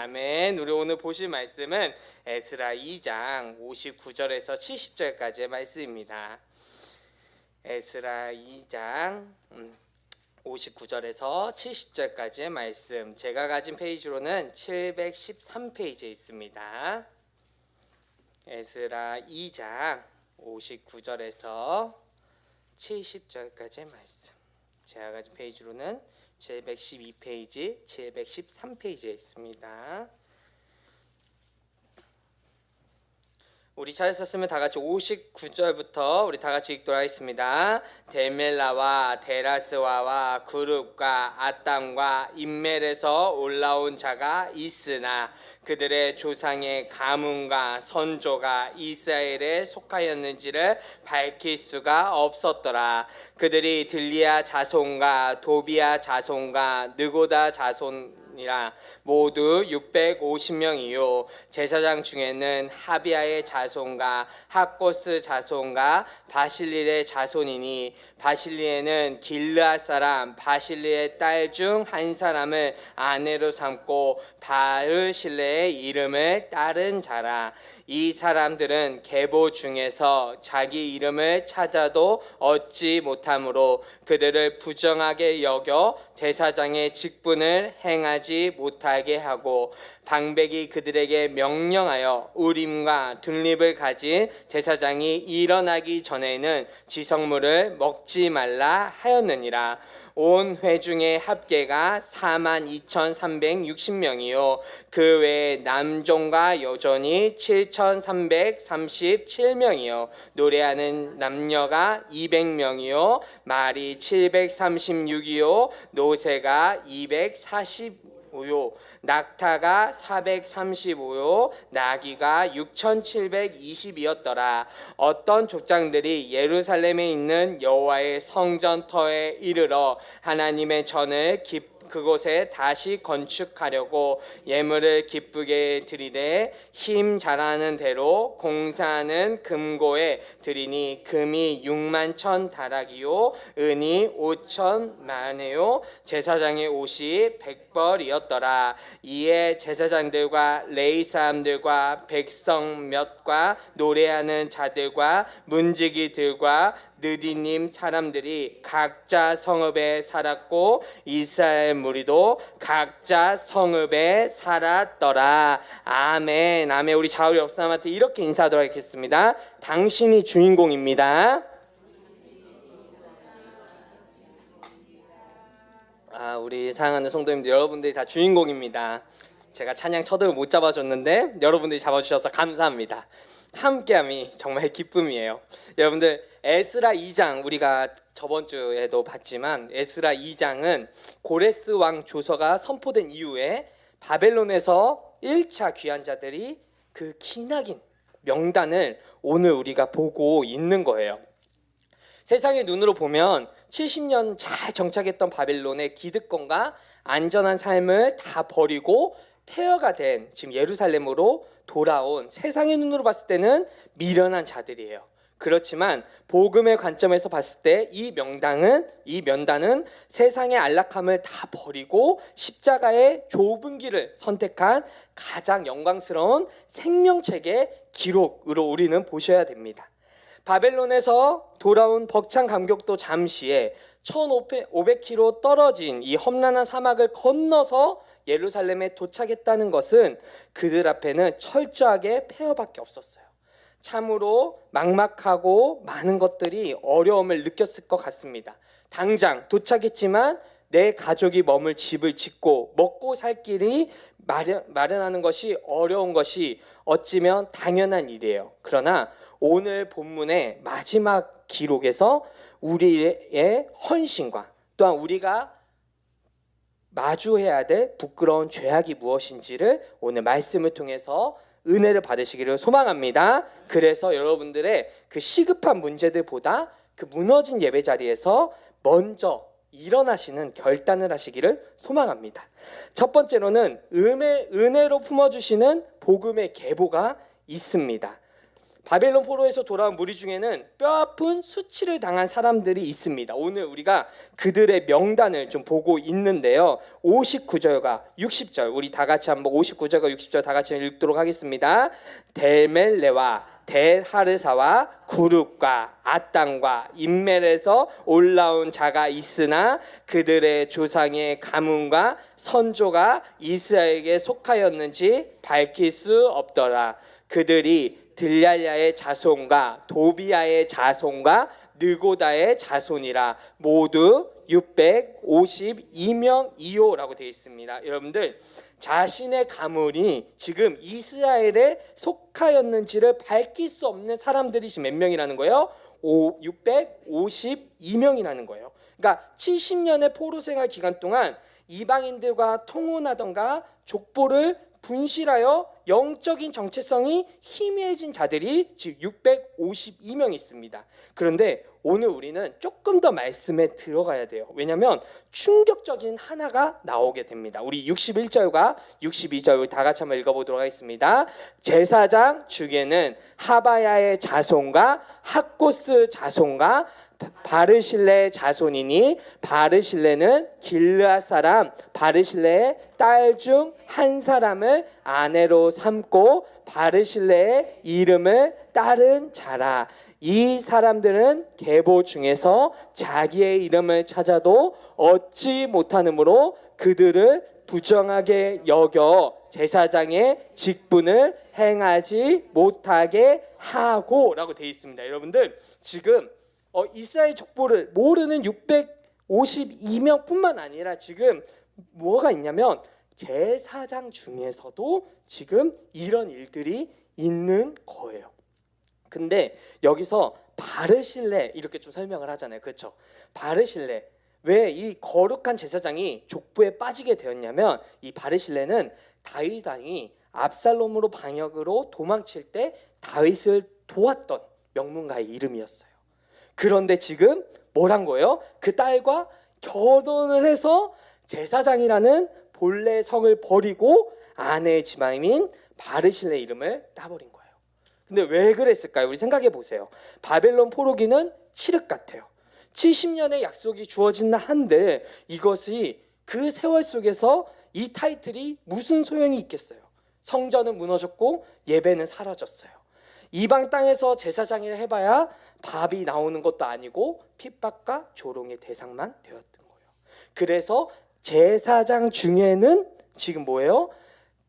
아멘. 우리 오늘 보실 말씀은 에스라 2장 59절에서 70절까지의 말씀입니다. 에스라 2장 59절에서 70절까지의 말씀, 제가 가진 페이지로는 713페이지에 있습니다. 에스라 2장 59절에서 70절까지의 말씀, 제가 가진 페이지로는 712페이지, 713페이지에 있습니다. 우리 찾으셨으면 다 같이 59절부터 우리 다 같이 읽도록 하겠습니다. 데멜라와 데라스와와 그룹과 아담과 인멜에서 올라온 자가 있으나 그들의 조상의 가문과 선조가 이스라엘에 속하였는지를 밝힐 수가 없었더라. 그들이 들리아 자손과 도비아 자손과 느고다 자손이라 모두 650명이요 제사장 중에는 하비아의 자손과 학고스 자손과 바실리의 자손이니 바실리에는 길르앗 사람 바실리의 딸 중 한 사람을 아내로 삼고 바르실레의 이름을 따른 자라. 이 사람들은 계보 중에서 자기 이름을 찾아도 얻지 못하므로 그들을 부정하게 여겨 제사장의 직분을 행하지 못하게 하고 방백이 그들에게 명령하여 우림과 둔립을 가진 제사장이 일어나기 전에는 지성물을 먹지 말라 하였느니라. 온 회중의 합계가 42,360명이요 그 외에 남종과 여종이 7,337명이요 노래하는 남녀가 200명이요 말이 736이요 노새가 245요 낙타가 435요 나귀가 6,720이었더라. 어떤 족장들이 예루살렘에 있는 여호와의 성전터에 이르러 하나님의 전을 그곳에 다시 건축하려고 예물을 기쁘게 드리되 힘 잘하는 대로 공사하는 금고에 드리니 금이 6만 1,000 다락이요 은이 5,000만회요 제사장의 옷이 100벌이었더라. 이에 제사장들과 레위 사람들과 백성 몇과 노래하는 자들과 문지기들과 느디님 사람들이 각자 성읍에 살았고 이스라엘 무리도 각자 성읍에 살았더라. 아멘. 아멘. 우리 좌우 옆 사람한테 이렇게 인사하도록 하겠습니다. 당신이 주인공입니다. 우리 사랑하는 성도님들, 여러분들이 다 주인공입니다. 제가 찬양 첫음을 못 잡아줬는데 여러분들이 잡아주셔서 감사합니다. 함께함이 정말 기쁨이에요. 여러분들, 에스라 2장 우리가 저번 주에도 봤지만 에스라 2장은 고레스 왕 조서가 선포된 이후에 바벨론에서 1차 귀환 자들이 그 기나긴 명단을 오늘 우리가 보고 있는 거예요. 세상의 눈으로 보면 70년 잘 정착했던 바벨론의 기득권과 안전한 삶을 다 버리고 폐허가 된 지금 예루살렘으로 돌아온 세상의 눈으로 봤을 때는 미련한 자들이에요. 그렇지만 복음의 관점에서 봤을 때 이 면단은 세상의 안락함을 다 버리고 십자가의 좁은 길을 선택한 가장 영광스러운 생명책의 기록으로 우리는 보셔야 됩니다. 바벨론에서 돌아온 벅찬 감격도 잠시에 1,500km 떨어진 이 험난한 사막을 건너서 예루살렘에 도착했다는 것은 그들 앞에는 철저하게 폐허밖에 없었어요. 참으로 막막하고 많은 것들이 어려움을 느꼈을 것 같습니다. 당장 도착했지만 내 가족이 머물 집을 짓고 먹고 살 길이 마련하는 것이 어려운 것이 어찌면 당연한 일이에요. 그러나 오늘 본문의 마지막 기록에서 우리의 헌신과 또한 우리가 마주해야 될 부끄러운 죄악이 무엇인지를 오늘 말씀을 통해서 은혜를 받으시기를 소망합니다. 그래서 여러분들의 그 시급한 문제들보다 그 무너진 예배 자리에서 먼저 일어나시는 결단을 하시기를 소망합니다. 첫 번째로는 은혜로 품어주시는 복음의 계보가 있습니다. 바벨론 포로에서 돌아온 무리 중에는 뼈아픈 수치를 당한 사람들이 있습니다. 오늘 우리가 그들의 명단을 좀 보고 있는데요. 59절과 60절 우리 다 같이 한번 59절과 60절 다 같이 읽도록 하겠습니다. 데멜레와 델하르사와 구룹과 아땅과 인멜에서 올라온 자가 있으나 그들의 조상의 가문과 선조가 이스라엘에게 속하였는지 밝힐 수 없더라. 그들이 들랄야의 자손과 도비아의 자손과 느고다의 자손이라 모두 652명이요라고 되어 있습니다. 여러분들 자신의 가문이 지금 이스라엘에 속하였는지를 밝힐 수 없는 사람들이 지금 몇 명이라는 거예요? 652명이라는 거예요. 그러니까 70년의 포로 생활 기간 동안 이방인들과 통혼하던가 족보를 분실하여 영적인 정체성이 희미해진 자들이 지금 652명 있습니다. 그런데 오늘 우리는 조금 더 말씀에 들어가야 돼요. 왜냐하면 충격적인 하나가 나오게 됩니다. 우리 61절과 62절 다 같이 한번 읽어보도록 하겠습니다. 제사장 중에는 하바야의 자손과 학고스 자손과 바르실레 자손이니 바르실레는 길르앗 사람 바르실레의 딸 중 한 사람을 아내로 삼고 바르실레의 이름을 따른 자라. 이 사람들은 계보 중에서 자기의 이름을 찾아도 얻지 못하므로 그들을 부정하게 여겨 제사장의 직분을 행하지 못하게 하고라고 되어 있습니다. 여러분들 지금 이스라엘 족보를 모르는 652명뿐만 아니라 지금 뭐가 있냐면 제사장 중에서도 지금 이런 일들이 있는 거예요. 근데 여기서 바르실레 이렇게 좀 설명을 하잖아요. 그렇죠? 바르실레 왜 이 거룩한 제사장이 족보에 빠지게 되었냐면 이 바르실레는 다윗 왕이 압살롬으로 반역으로 도망칠 때 다윗을 도왔던 명문가의 이름이었어요. 그런데 지금 뭐란 거예요? 그 딸과 결혼을 해서 제사장이라는 본래 성을 버리고 아내의 지마임인 바르실레 이름을 따버린 거예요. 근데 왜 그랬을까요? 우리 생각해 보세요. 바벨론 포로기는 칠흑 같아요. 70년의 약속이 주어진 한들 이것이 그 세월 속에서 이 타이틀이 무슨 소용이 있겠어요? 성전은 무너졌고 예배는 사라졌어요. 이방 땅에서 제사장을 해봐야 밥이 나오는 것도 아니고 핍박과 조롱의 대상만 되었던 거예요. 그래서 제사장 중에는 지금 뭐예요?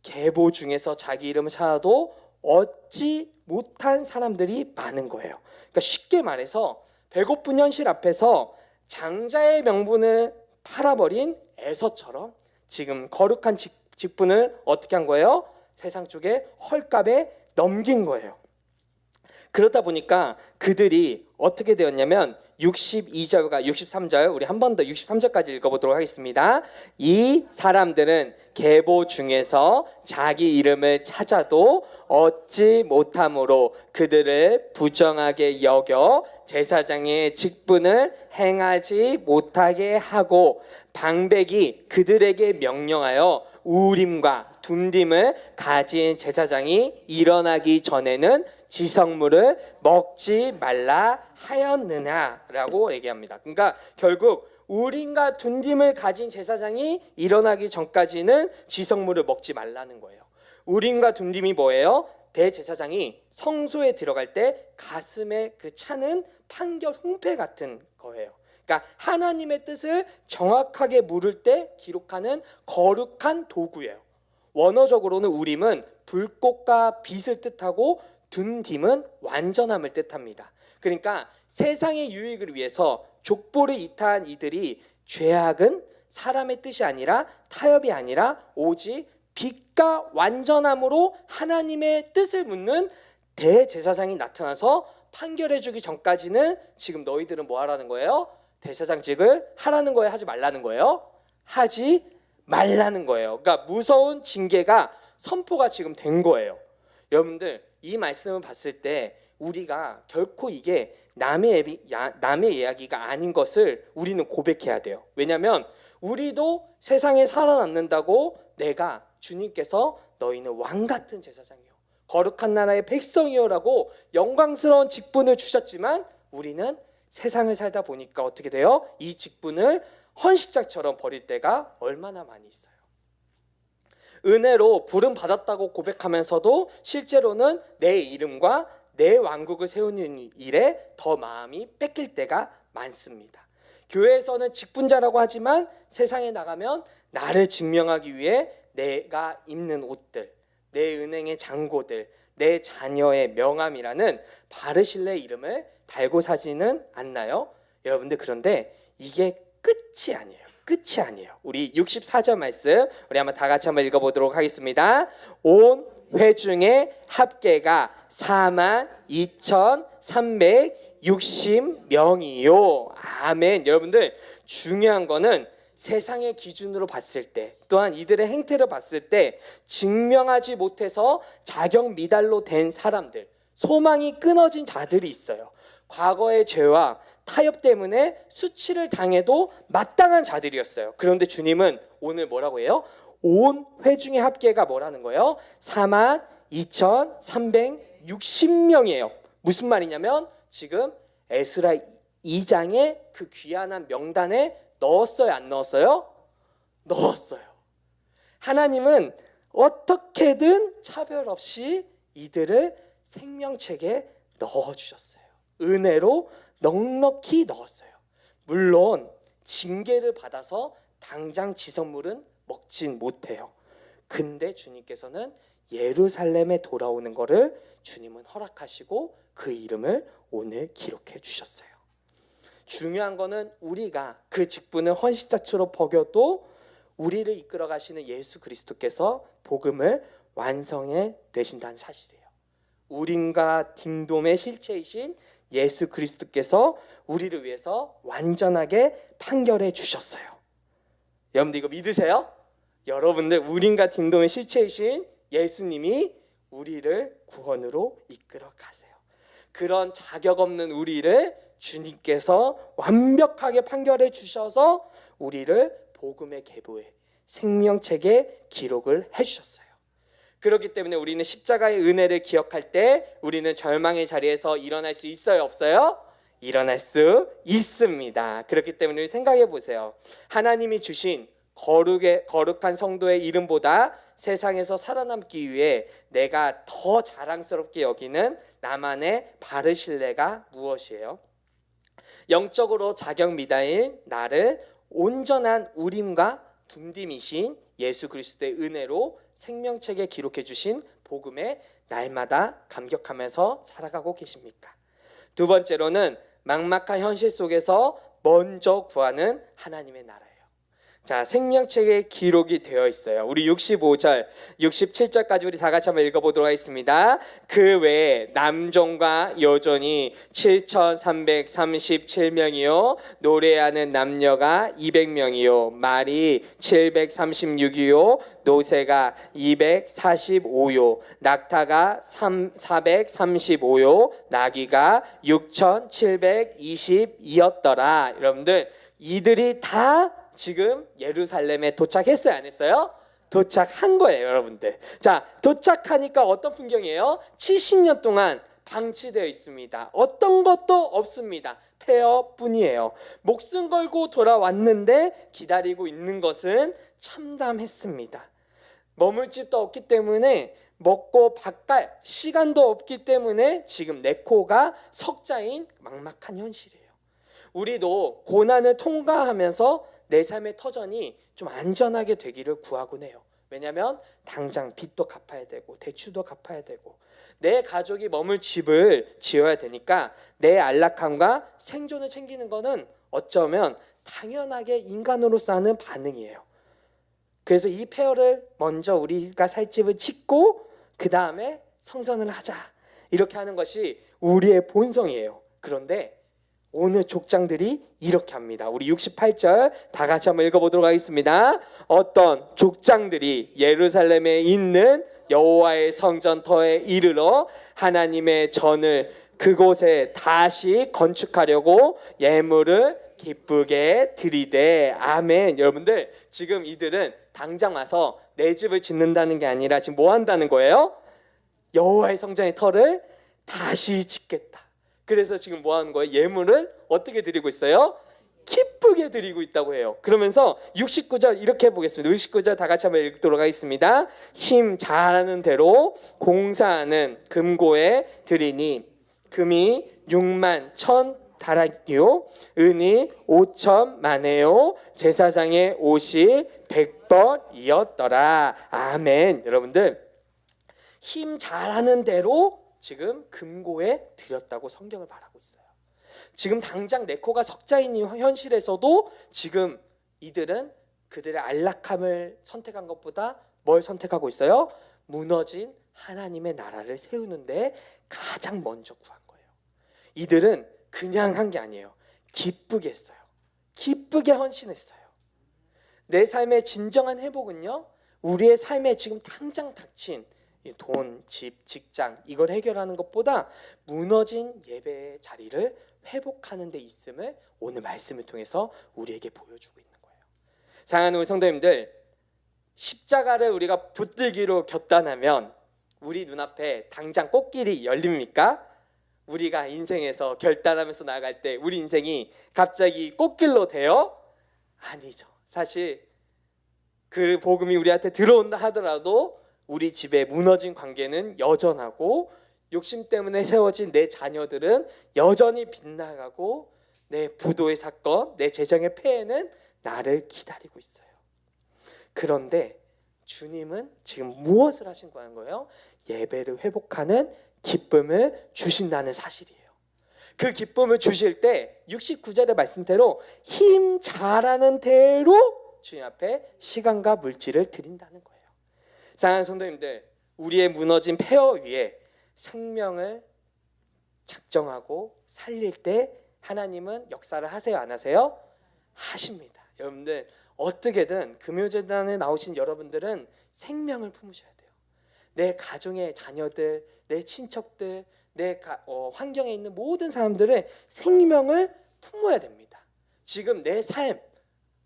계보 중에서 자기 이름을 찾아도 얻지 못한 사람들이 많은 거예요. 그러니까 쉽게 말해서 배고픈 현실 앞에서 장자의 명분을 팔아버린 에서처럼 지금 거룩한 직분을 어떻게 한 거예요? 세상 쪽에 헐값에 넘긴 거예요. 그렇다 보니까 그들이 어떻게 되었냐면 62절과 63절 우리 한 번 더 63절까지 읽어보도록 하겠습니다. 이 사람들은 계보 중에서 자기 이름을 찾아도 얻지 못함으로 그들을 부정하게 여겨 제사장의 직분을 행하지 못하게 하고 방백이 그들에게 명령하여 우림과 둠림을 가진 제사장이 일어나기 전에는 지성물을 먹지 말라 하였느냐라고 얘기합니다. 그러니까 결국 우림과 둠림을 가진 제사장이 일어나기 전까지는 지성물을 먹지 말라는 거예요. 우림과 둠림이 뭐예요? 대제사장이 성소에 들어갈 때 가슴에 그 차는 판결 흉패 같은 거예요. 그러니까 하나님의 뜻을 정확하게 물을 때 기록하는 거룩한 도구예요. 원어적으로는 우림은 불꽃과 빛을 뜻하고 둠딤은 완전함을 뜻합니다. 그러니까 세상의 유익을 위해서 족보를 이탈한 이들이 죄악은 사람의 뜻이 아니라 타협이 아니라 오직 빛과 완전함으로 하나님의 뜻을 묻는 대제사장이 나타나서 판결해주기 전까지는 지금 너희들은 뭐 하라는 거예요? 대제사장직을 하라는 거예요? 하지 말라는 거예요? 하지 말라는 거예요. 그러니까 무서운 징계가 선포가 지금 된 거예요. 여러분들 이 말씀을 봤을 때 우리가 결코 이게 남의 이야기가 아닌 것을 우리는 고백해야 돼요. 왜냐하면 우리도 세상에 살아남는다고 내가 주님께서 너희는 왕 같은 제사장이요 거룩한 나라의 백성이요라고 영광스러운 직분을 주셨지만 우리는 세상을 살다 보니까 어떻게 돼요? 이 직분을 헌신자처럼 버릴 때가 얼마나 많이 있어요. 은혜로 부름 받았다고 고백하면서도 실제로는 내 이름과 내 왕국을 세우는 일에 더 마음이 뺏길 때가 많습니다. 교회에서는 직분자라고 하지만 세상에 나가면 나를 증명하기 위해 내가 입는 옷들, 내 은행의 잔고들, 내 자녀의 명함이라는 바르실레 이름을 달고 사지는 않나요? 여러분들, 그런데 이게 끝이 아니에요. 끝이 아니에요. 우리 64절 말씀 우리 한번 다 같이 한번 읽어보도록 하겠습니다. 온 회중의 합계가 42,360명이요. 아멘. 여러분들, 중요한 거는 세상의 기준으로 봤을 때, 또한 이들의 행태를 봤을 때 증명하지 못해서 자격 미달로 된 사람들, 소망이 끊어진 자들이 있어요. 과거의 죄와 타협 때문에 수치를 당해도 마땅한 자들이었어요. 그런데 주님은 오늘 뭐라고 해요? 온 회중의 합계가 뭐라는 거예요? 42,360명이에요. 무슨 말이냐면 지금 에스라 2장의 그 귀한한 명단에 넣었어요, 안 넣었어요? 넣었어요. 하나님은 어떻게든 차별 없이 이들을 생명책에 넣어주셨어요. 은혜로 넉넉히 넣었어요. 물론 징계를 받아서 당장 지성물은 먹진 못해요. 근데 주님께서는 예루살렘에 돌아오는 것을 주님은 허락하시고 그 이름을 오늘 기록해 주셨어요. 중요한 거는 우리가 그 직분을 헌신자처럼 버겨도 우리를 이끌어 가시는 예수 그리스도께서 복음을 완성해 내신다는 사실이에요. 우린과 딩돔의 실체이신 예수 그리스도께서 우리를 위해서 완전하게 판결해 주셨어요. 여러분들 이거 믿으세요? 여러분들, 우린과 딩돔의 실체이신 예수님이 우리를 구원으로 이끌어 가세요. 그런 자격 없는 우리를 주님께서 완벽하게 판결해 주셔서 우리를 복음의 계보에, 생명책에 기록을 해주셨어요. 그렇기 때문에 우리는 십자가의 은혜를 기억할 때 우리는 절망의 자리에서 일어날 수 있어요, 없어요? 일어날 수 있습니다. 그렇기 때문에 우리 생각해 보세요. 하나님이 주신 거룩한 성도의 이름보다 세상에서 살아남기 위해 내가 더 자랑스럽게 여기는 나만의 바르실레가 무엇이에요? 영적으로 자격 미달인 나를 온전한 우림과 둠딤이신 예수 그리스도의 은혜로 생명책에 기록해 주신 복음에 날마다 감격하면서 살아가고 계십니까? 두 번째로는 막막한 현실 속에서 먼저 구하는 하나님의 나라예요. 자, 생명책에 기록이 되어 있어요. 우리 65절, 67절까지 우리 다 같이 한번 읽어보도록 하겠습니다. 그 외에 남종과 여종이 7,337명이요 노래하는 남녀가 200명이요 말이 736이요 노새가 245요 낙타가 435요 나귀가 6,720이었더라. 여러분들, 이들이 다 지금 예루살렘에 도착했어요, 안 했어요? 도착한 거예요, 여러분들. 자, 도착하니까 어떤 풍경이에요? 70년 동안 방치되어 있습니다. 어떤 것도 없습니다. 폐허뿐이에요. 목숨 걸고 돌아왔는데 기다리고 있는 것은 참담했습니다. 머물 집도 없기 때문에 먹고 밥갈 시간도 없기 때문에 지금 내 코가 석자인 막막한 현실이에요. 우리도 고난을 통과하면서 내 삶의 터전이 좀 안전하게 되기를 구하곤 해요. 왜냐하면 당장 빚도 갚아야 되고 대출도 갚아야 되고 내 가족이 머물 집을 지어야 되니까 내 안락함과 생존을 챙기는 것은 어쩌면 당연하게 인간으로서 하는 반응이에요. 그래서 이 폐허를 먼저 우리가 살 집을 짓고 그 다음에 성전을 하자, 이렇게 하는 것이 우리의 본성이에요. 그런데 오늘 족장들이 이렇게 합니다. 우리 68절 다 같이 한번 읽어보도록 하겠습니다. 어떤 족장들이 예루살렘에 있는 여호와의 성전터에 이르러 하나님의 전을 그곳에 다시 건축하려고 예물을 기쁘게 드리되. 아멘. 여러분들, 지금 이들은 당장 와서 내 집을 짓는다는 게 아니라 지금 뭐 한다는 거예요? 여호와의 성전의 터를 다시 짓겠다. 그래서 지금 뭐 하는 거예요? 예물을 어떻게 드리고 있어요? 기쁘게 드리고 있다고 해요. 그러면서 69절 이렇게 해보겠습니다. 69절 다 같이 한번 읽도록 하겠습니다. 힘 잘하는 대로 공사하는 금고에 드리니 금이 6만 1,000 다락이요 은이 5천 만에요 제사장의 옷이 100벌이었더라. 아멘. 여러분들, 힘 잘하는 대로 지금 금고에 드렸다고 성경을 말하고 있어요. 지금 당장 네코가 석자인 이 현실에서도 지금 이들은 그들의 안락함을 선택한 것보다 뭘 선택하고 있어요? 무너진 하나님의 나라를 세우는데 가장 먼저 구한 거예요. 이들은 그냥 한 게 아니에요. 기쁘게 했어요. 기쁘게 헌신했어요. 내 삶의 진정한 회복은요, 우리의 삶에 지금 당장 닥친 돈, 집, 직장 이걸 해결하는 것보다 무너진 예배의 자리를 회복하는 데 있음을 오늘 말씀을 통해서 우리에게 보여주고 있는 거예요. 사랑하는 우리 성도님들, 십자가를 우리가 붙들기로 결단하면 우리 눈앞에 당장 꽃길이 열립니까? 우리가 인생에서 결단하면서 나아갈 때 우리 인생이 갑자기 꽃길로 돼요? 아니죠. 사실 그 복음이 우리한테 들어온다 하더라도 우리 집에 무너진 관계는 여전하고 욕심 때문에 세워진 내 자녀들은 여전히 빗나가고 내 부도의 사건, 내 재정의 폐해는 나를 기다리고 있어요. 그런데 주님은 지금 무엇을 하신 거예요? 예배를 회복하는 기쁨을 주신다는 사실이에요. 그 기쁨을 주실 때 69절의 말씀대로 힘 잘하는 대로 주님 앞에 시간과 물질을 드린다는 거예요. 사랑하는 성도님들, 우리의 무너진 폐허 위에 생명을 작정하고 살릴 때 하나님은 역사를 하세요, 안 하세요? 하십니다. 여러분들, 어떻게든 금요재단에 나오신 여러분들은 생명을 품으셔야 돼요. 내 가정의 자녀들, 내 친척들, 내 환경에 있는 모든 사람들의 생명을 품어야 됩니다. 지금 내 삶,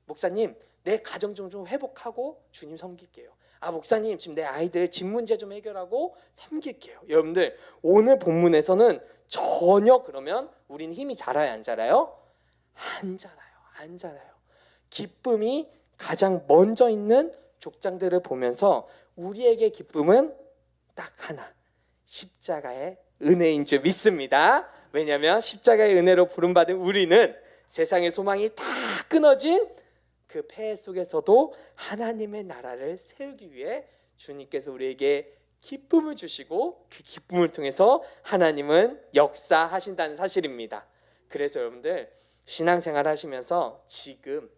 목사님, 내 가정 좀 회복하고 주님 섬길게요. 목사님, 지금 내 아이들 집 문제 좀 해결하고 섬길게요. 여러분들, 오늘 본문에서는 전혀 그러면 우리는 힘이 자라요, 안 자라요? 안 자라요, 안 자라요. 기쁨이 가장 먼저 있는 족장들을 보면서 우리에게 기쁨은 딱 하나, 십자가의 은혜인 줄 믿습니다. 왜냐하면 십자가의 은혜로 부름받은 우리는 세상의 소망이 다 끊어진 그 폐해 속에서도 하나님의 나라를 세우기 위해 주님께서 우리에게 기쁨을 주시고 그 기쁨을 통해서 하나님은 역사하신다는 사실입니다. 그래서 여러분들, 신앙생활 하시면서 지금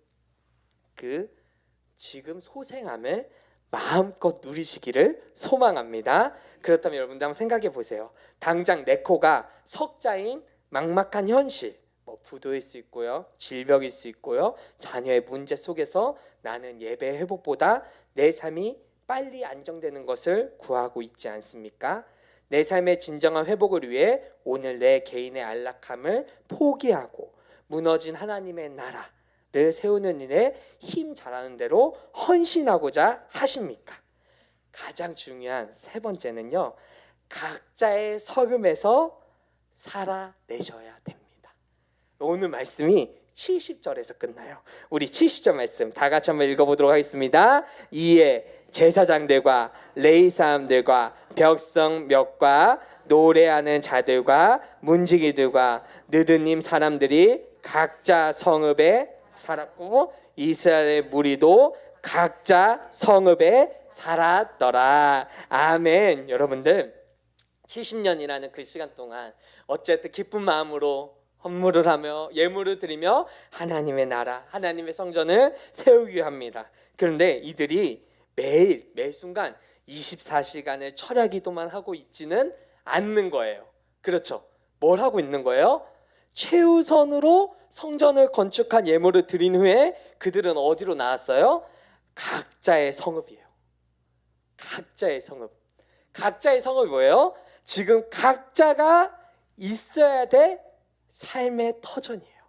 소생함을 마음껏 누리시기를 소망합니다. 그렇다면 여러분들 한번 생각해 보세요. 당장 네코가 석자인 막막한 현실, 부도일 수 있고요, 질병일 수 있고요, 자녀의 문제 속에서 나는 예배 회복보다 내 삶이 빨리 안정되는 것을 구하고 있지 않습니까? 내 삶의 진정한 회복을 위해 오늘 내 개인의 안락함을 포기하고 무너진 하나님의 나라를 세우는 일에 힘 잘하는 대로 헌신하고자 하십니까? 가장 중요한 세 번째는요, 각자의 섬김에서 살아내셔야 됩니다. 오늘 말씀이 70절에서 끝나요. 우리 70절 말씀 다 같이 한번 읽어보도록 하겠습니다. 이에 제사장들과 레위 사람들과 벽성몇과 노래하는 자들과 문지기들과 느드님 사람들이 각자 성읍에 살았고 이스라엘의 무리도 각자 성읍에 살았더라. 아멘. 여러분들, 70년이라는 그 시간 동안 어쨌든 기쁜 마음으로 헌물을 하며 예물을 드리며 하나님의 나라, 하나님의 성전을 세우기 합니다. 그런데 이들이 매일 매순간 24시간을 철야기도만 하고 있지는 않는 거예요. 그렇죠? 뭘 하고 있는 거예요? 최우선으로 성전을 건축한 예물을 드린 후에 그들은 어디로 나왔어요? 각자의 성읍이에요. 각자의 성읍. 각자의 성읍이 뭐예요? 지금 각자가 있어야 될 삶의 터전이에요.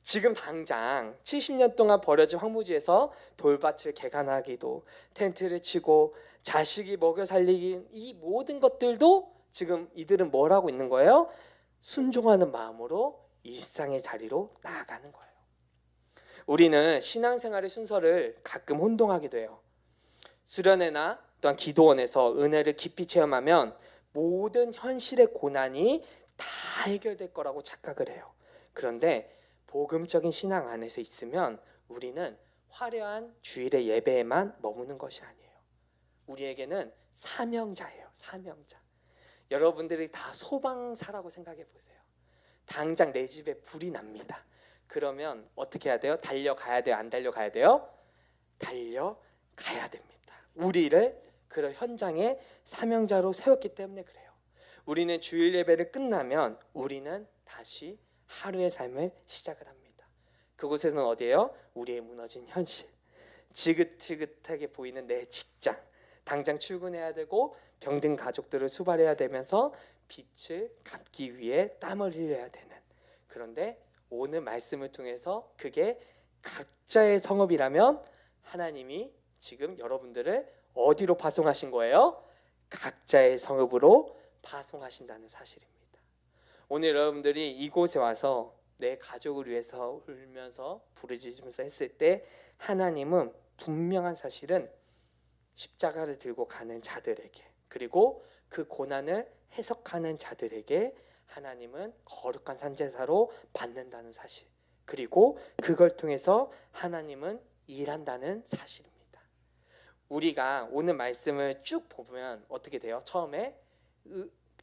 지금 당장 70년 동안 버려진 황무지에서 돌밭을 개간하기도, 텐트를 치고 자식이 먹여 살리기, 이 모든 것들도 지금 이들은 뭘 하고 있는 거예요? 순종하는 마음으로 일상의 자리로 나아가는 거예요. 우리는 신앙생활의 순서를 가끔 혼동하기도 해요. 수련회나 또한 기도원에서 은혜를 깊이 체험하면 모든 현실의 고난이 다 해결될 거라고 착각을 해요. 그런데 복음적인 신앙 안에서 있으면 우리는 화려한 주일의 예배에만 머무는 것이 아니에요. 우리에게는 사명자예요. 사명자. 여러분들이 다 소방사라고 생각해 보세요. 당장 내 집에 불이 납니다. 그러면 어떻게 해야 돼요? 달려가야 돼요? 안 달려가야 돼요? 달려가야 됩니다. 우리를 그런 현장에 사명자로 세웠기 때문에 그래요. 우리는 주일 예배를 끝나면 우리는 다시 하루의 삶을 시작을 합니다. 그곳에는 어디예요? 우리의 무너진 현실, 지긋지긋하게 보이는 내 직장, 당장 출근해야 되고 병든 가족들을 수발해야 되면서 빚을 갚기 위해 땀을 흘려야 되는, 그런데 오늘 말씀을 통해서 그게 각자의 성읍이라면 하나님이 지금 여러분들을 어디로 파송하신 거예요? 각자의 성읍으로 파송하신다는 사실입니다. 오늘 여러분들이 이곳에 와서 내 가족을 위해서 울면서 부르짖으면서 했을 때 하나님은 분명한 사실은 십자가를 들고 가는 자들에게, 그리고 그 고난을 해석하는 자들에게 하나님은 거룩한 산제사로 받는다는 사실, 그리고 그걸 통해서 하나님은 일한다는 사실입니다. 우리가 오늘 말씀을 쭉 보면 어떻게 돼요? 처음에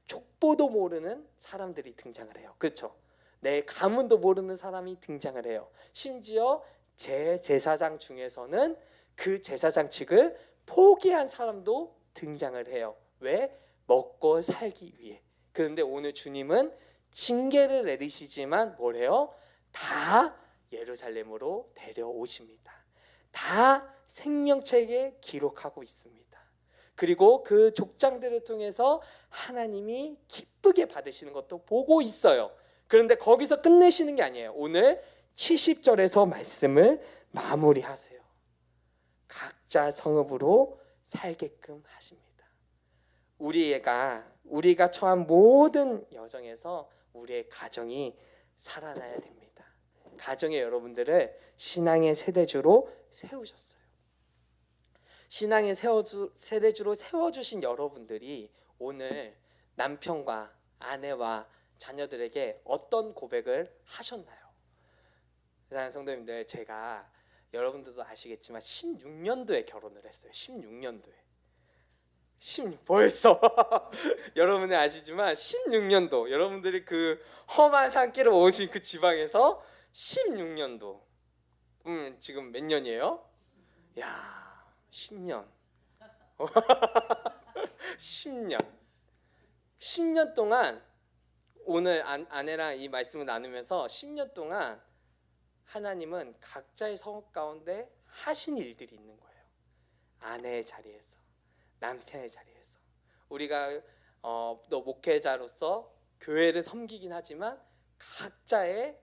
족보도 모르는 사람들이 등장을 해요. 그렇죠? 내 가문도 모르는 사람이 등장을 해요. 심지어 제사장 중에서는 그 제사장 측을 포기한 사람도 등장을 해요. 왜? 먹고 살기 위해. 그런데 오늘 주님은 징계를 내리시지만 뭘 해요? 다 예루살렘으로 데려오십니다. 다 생명책에 기록하고 있습니다. 그리고 그 족장들을 통해서 하나님이 기쁘게 받으시는 것도 보고 있어요. 그런데 거기서 끝내시는 게 아니에요. 오늘 70절에서 말씀을 마무리하세요. 각자 성읍으로 살게끔 하십니다. 우리가 처한 모든 여정에서 우리의 가정이 살아나야 됩니다. 가정의 여러분들을 신앙의 세대주로 세우셨어요. 신앙의 세대주로 세워주신 여러분들이 오늘 남편과 아내와 자녀들에게 어떤 고백을 하셨나요? 사랑하는 성도님들, 제가 여러분들도 아시겠지만 16년도에 결혼을 했어요. 16년도에. 벌써 여러분이 아시지만 16년도, 여러분들이 그 험한 산길을 오신 그 지방에서 16년도, 지금 몇 년이에요? 야, 10년. 10년 동안 오늘 아내랑 이 말씀을 나누면서 10년 동안 하나님은 각자의 성읍 가운데 하신 일들이 있는 거예요. 아내의 자리에서, 남편의 자리에서, 우리가 또 목회자로서 교회를 섬기긴 하지만 각자의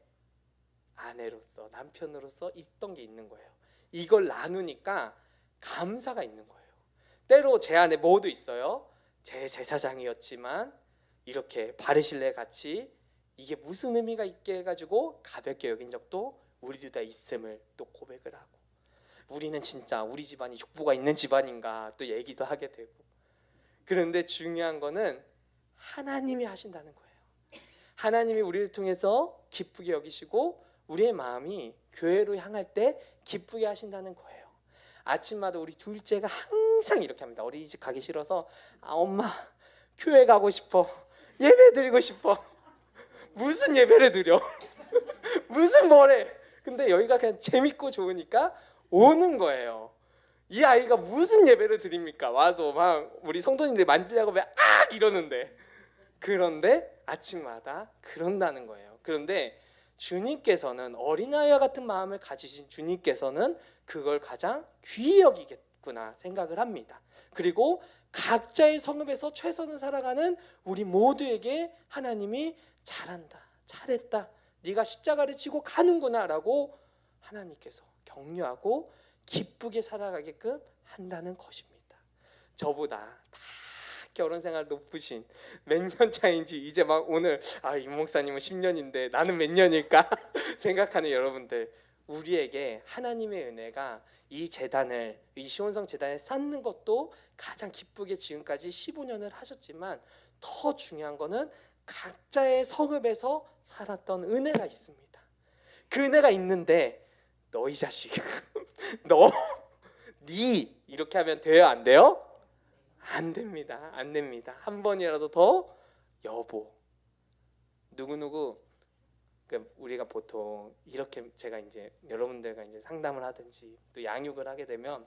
아내로서, 남편으로서 있던 게 있는 거예요. 이걸 나누니까 감사가 있는 거예요. 때로 제 안에 뭐도 있어요. 제 제사장이었지만 이렇게 바르실레 같이 이게 무슨 의미가 있게 해가지고 가볍게 여긴 적도 우리 둘 다 있음을 또 고백을 하고, 우리는 진짜 우리 집안이 족보가 있는 집안인가 또 얘기도 하게 되고. 그런데 중요한 거는 하나님이 하신다는 거예요. 하나님이 우리를 통해서 기쁘게 여기시고 우리의 마음이 교회로 향할 때 기쁘게 하신다는 거예요. 아침마다 우리 둘째가 항상 이렇게 합니다. 어린이집 가기 싫어서 엄마 교회 가고 싶어, 예배 드리고 싶어. 무슨 예배를 드려? 무슨 뭐래? 근데 여기가 그냥 재밌고 좋으니까 오는 거예요. 이 아이가 무슨 예배를 드립니까? 와서 막 우리 성도님들 만지려고 막 이러는데, 그런데 아침마다 그런다는 거예요. 그런데 주님께서는, 어린아이와 같은 마음을 가지신 주님께서는 그걸 가장 귀히 여기겠구나 생각을 합니다. 그리고 각자의 성읍에서 최선을 살아가는 우리 모두에게 하나님이 잘한다, 잘했다, 네가 십자가를 지고 가는구나라고 하나님께서 격려하고 기쁘게 살아가게끔 한다는 것입니다. 저보다 다 결혼 생활 높으신 몇 년 차인지 이제 막 오늘 이 목사님은 10년인데 나는 몇 년일까 생각하는 여러분들, 우리에게 하나님의 은혜가 이 재단을, 이 시온성 재단을 쌓는 것도 가장 기쁘게 지금까지 15년을 하셨지만 더 중요한 거는 각자의 성읍에서 살았던 은혜가 있습니다. 그 은혜가 있는데 너희 자식 네 이렇게 하면 돼요? 안 돼요? 안 됩니다. 안 됩니다. 한 번이라도 더 여보 누구누구, 우리가 보통 이렇게, 제가 이제 여러분들과 이제 상담을 하든지 또 양육을 하게 되면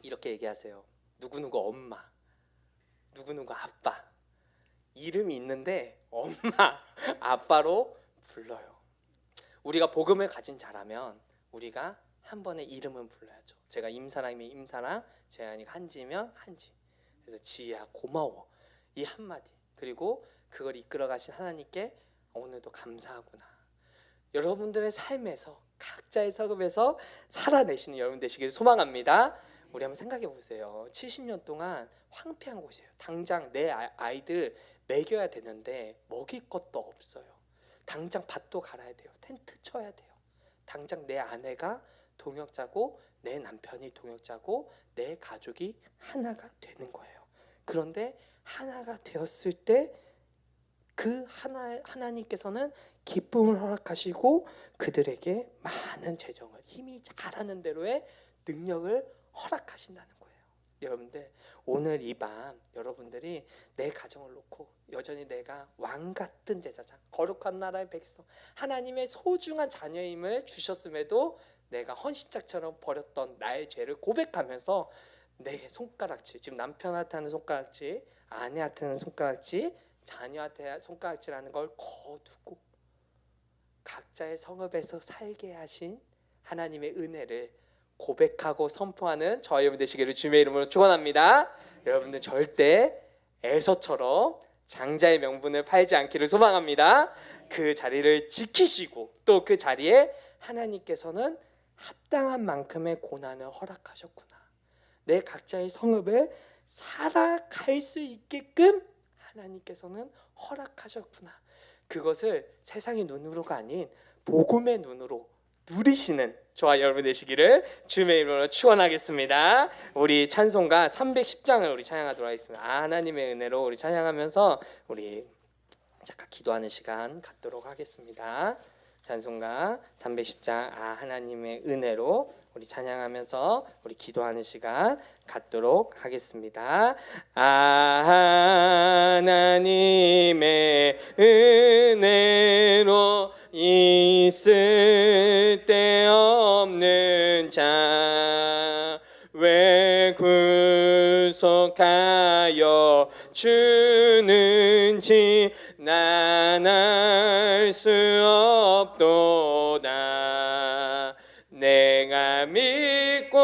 이렇게 얘기하세요. 누구누구 엄마, 누구누구 아빠, 이름이 있는데 엄마 아빠로 불러요. 우리가 복음을 가진 자라면 우리가 한 번에 이름은 불러야죠. 제가 임사랑이면 임사랑, 재한이가 한지면 한지. 그래서 지혜야 고마워, 이 한마디. 그리고 그걸 이끌어 가신 하나님께 오늘도 감사하구나. 여러분들의 삶에서 각자의 성읍에서 살아내시는 여러분 되시길 소망합니다. 우리 한번 생각해 보세요. 70년 동안 황폐한 곳이에요. 당장 내 아이들 먹여야 되는데 먹일 것도 없어요. 당장 밭도 갈아야 돼요. 텐트 쳐야 돼요. 당장 내 아내가 동역자고 내 남편이 동역자고 내 가족이 하나가 되는 거예요. 그런데 하나가 되었을 때 그 하나님께서는 기쁨을 허락하시고 그들에게 많은 재정을, 힘이 잘하는 대로의 능력을 허락하신다는 거예요. 여러분들, 오늘 이 밤 여러분들이 내 가정을 놓고 여전히 내가 왕 같은 제사장, 거룩한 나라의 백성, 하나님의 소중한 자녀임을 주셨음에도 내가 헌신짝처럼 버렸던 나의 죄를 고백하면서 내 손가락질, 지금 남편한테 하는 손가락질, 아내한테 하는 손가락질, 자녀한테 손가락질하는 걸 거두고 각자의 성읍에서 살게 하신 하나님의 은혜를 고백하고 선포하는 저와 여러분 되시기를 주님의 이름으로 축원합니다. 여러분들 절대 에서처럼 장자의 명분을 팔지 않기를 소망합니다. 그 자리를 지키시고 또 그 자리에 하나님께서는 합당한 만큼의 고난을 허락하셨구나. 내 각자의 성읍에 살아갈 수 있게끔 하나님께서는 허락하셨구나. 그것을 세상의 눈으로가 아닌 복음의 눈으로 누리시는 저와 여러분 되시기를 주님의 이름으로 축원하겠습니다. 우리 찬송가 310장을 우리 찬양하도록 하겠습니다. 하나님의 은혜로 우리 찬양하면서 우리 잠깐 기도하는 시간 갖도록 하겠습니다. 찬송가 310장 하나님의 은혜로 우리 찬양하면서 우리 기도하는 시간 갖도록 하겠습니다. 하나님의 은혜로 있을 데 없는 자 왜 구속하여 주는지 난 알 수 없도다. 내가 믿고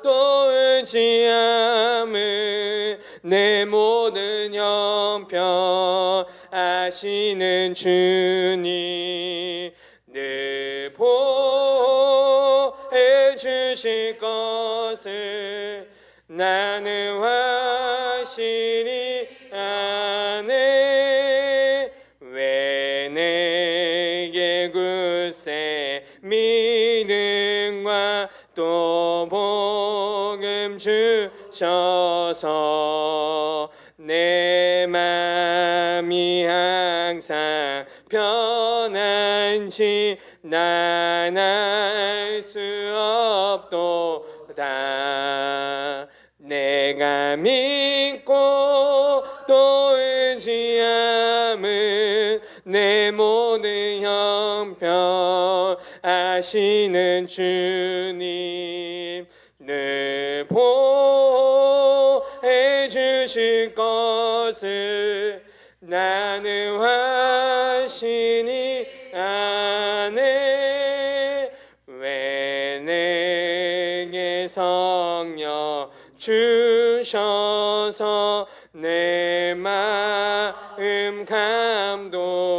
또 의지함은 내 모든 형편 아시는 주님 늘 보해 주실 것을 나는 확실히 아네. 왜 내게 굳세 믿음과 또 복음 주셔서 내 맘이 항상 편한지 난 알 수 없도다. 내가 믿고 또 의지함은 내 모든 형편 아시는 주님 늘 보해 주실 것을 나는 확신이 아네. 왜 내게 성령 주셔서 내 마음 감동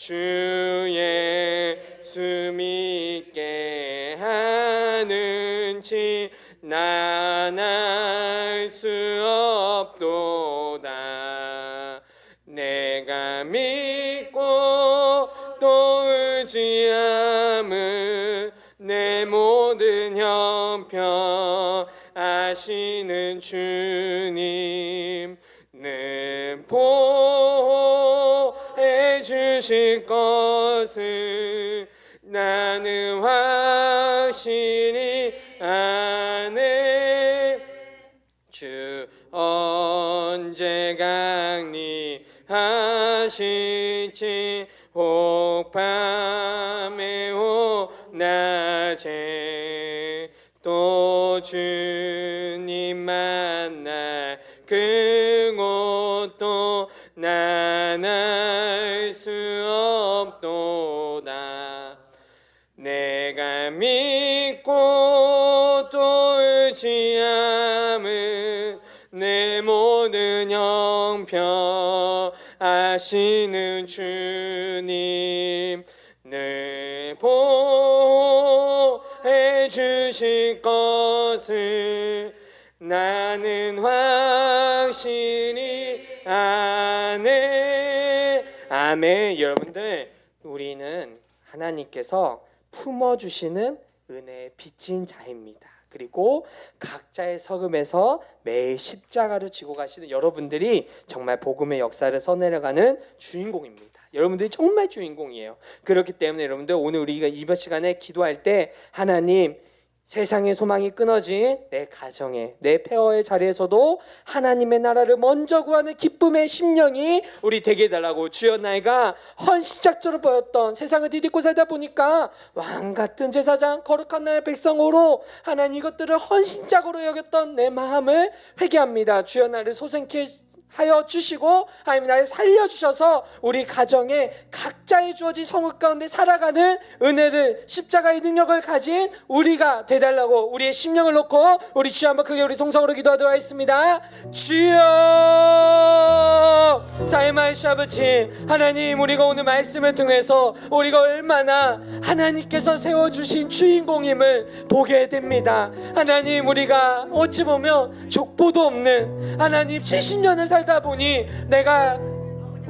주 예수 믿게 하는지 난 알 수 없도다. 내가 믿고 또 의지함은 내 모든 형편 아시는 주님 늘 보호해 주실 것을 나는 확실히 아네. 주 언제 강림하실지 혹 밤에 혹 낮에 또 주님 만날 그곳도 난 알 수 없도다. 내가 믿고 또 의지함은 내 모든 형편 아시는 주님 늘 보호해 주실 것을 나는 확실히 아네. 아멘. 여러분들, 우리는 하나님께서 품어주시는 은혜의 빚진 자입니다. 그리고 각자의 서금에서 매일 십자가를 지고 가시는 여러분들이 정말 복음의 역사를 써내려가는 주인공입니다. 여러분들이 정말 주인공이에요. 그렇기 때문에 여러분들, 오늘 우리가 이번 시간에 기도할 때 하나님, 세상의 소망이 끊어진 내 가정에, 내 폐허의 자리에서도 하나님의 나라를 먼저 구하는 기쁨의 심령이 우리 되게 해달라고. 주여, 나이가 헌신짝처럼 보였던 세상을 디딛고 살다 보니까 왕같은 제사장, 거룩한 나라의 백성으로 하나님 이것들을 헌신짝으로 여겼던 내 마음을 회개합니다. 주여, 나를 소생케 하여 주시고 하나님 나를 살려주셔서 우리 가정에 각자의 주어진 성읍 가운데 살아가는 은혜를, 십자가의 능력을 가진 우리가 되달라고 우리의 심령을 놓고 우리 주여 한번 크게 우리 동성으로 기도하도록 하겠습니다. 주여, 사이마이시 아버지 하나님, 우리가 오늘 말씀을 통해서 우리가 얼마나 하나님께서 세워주신 주인공임을 보게 됩니다. 하나님, 우리가 어찌 보면 족보도 없는 하나님 70년을 살다 보니 내가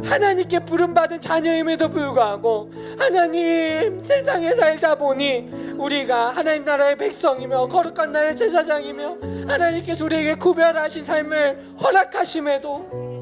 하나님께 부름받은 자녀임에도 불구하고 하나님 세상에 살다 보니 우리가 하나님 나라의 백성이며 거룩한 나라의 제사장이며 하나님께서 우리에게 구별하신 삶을 허락하심에도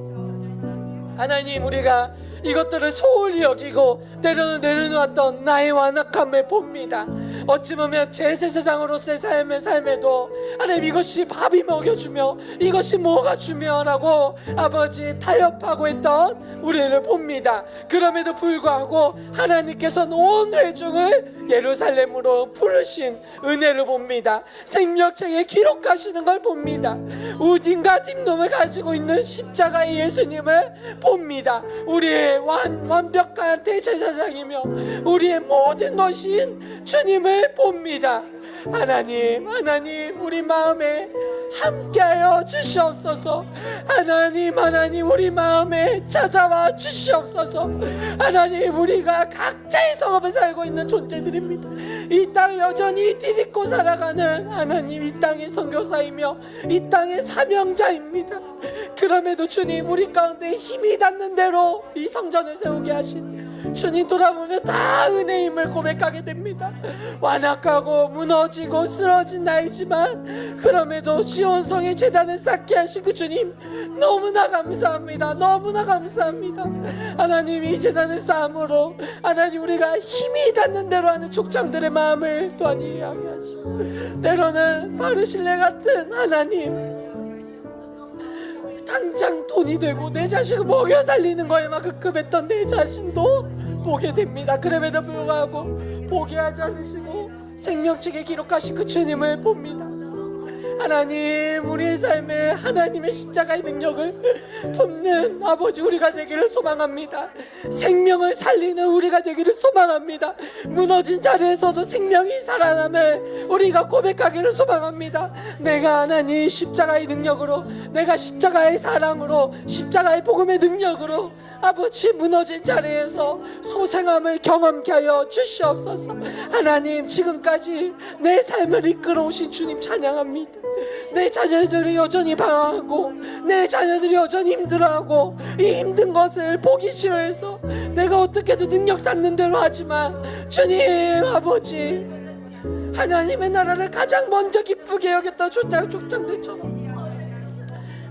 하나님, 우리가 이것들을 소홀히 여기고 내려놓았던 나의 완악함을 봅니다. 어찌 보면 제사장으로서의 삶에도 하나님, 이것이 밥이 먹여주며 이것이 뭐가 주며라고 아버지 타협하고 했던 우리를 봅니다. 그럼에도 불구하고 하나님께서는 온 회중을 예루살렘으로 부르신 은혜를 봅니다. 생명책에 기록하시는 걸 봅니다. 우딘과 dim놈을 가지고 있는 십자가의 예수님을 봅니다. 우리의 완벽한 대제사장이며 우리의 모든 것인 주님을 봅니다. 하나님, 우리 마음에 함께하여 주시옵소서. 하나님, 우리 마음에 찾아와 주시옵소서. 하나님, 우리가 각자의 성읍을 살고 있는 존재들입니다. 이 땅 여전히 디딛고 살아가는 하나님, 이 땅의 선교사이며 이 땅의 사명자입니다. 그럼에도 주님, 우리 가운데 힘이 닿는 대로 이 성전을 세우게 하신 주님 돌아보면 다 은혜임을 고백하게 됩니다. 완악하고 무너지고 쓰러진 나이지만 그럼에도 시온성의 제단을 쌓게 하신 그 주님 너무나 감사합니다. 너무나 감사합니다. 하나님, 이 제단을 쌓음으로 하나님, 우리가 힘이 닿는 대로 하는 족장들의 마음을 또한 이해하게 하시고, 때로는 바르실레 같은 하나님, 당장 돈이 되고 내 자식을 먹여 살리는 거에만 급급했던 내 자신도 보게 됩니다. 그럼에도 불구하고 포기하지 않으시고 생명책에 기록하신 그 주님을 봅니다. 하나님, 우리의 삶을 하나님의 십자가의 능력을 품는 아버지 우리가 되기를 소망합니다. 생명을 살리는 우리가 되기를 소망합니다. 무너진 자리에서도 생명이 살아남을 우리가 고백하기를 소망합니다. 내가 하나님 십자가의 능력으로, 내가 십자가의 사랑으로, 십자가의 복음의 능력으로 아버지 무너진 자리에서 소생함을 경험케 하여 주시옵소서. 하나님, 지금까지 내 삶을 이끌어 오신 주님 찬양합니다. 내 자녀들이 여전히 방황하고, 내 자녀들이 여전히 힘들어하고, 이 힘든 것을 보기 싫어해서 내가 어떻게든 능력 닿는 대로 하지만, 주님 아버지, 하나님의 나라를 가장 먼저 기쁘게 여겼던 족장들처럼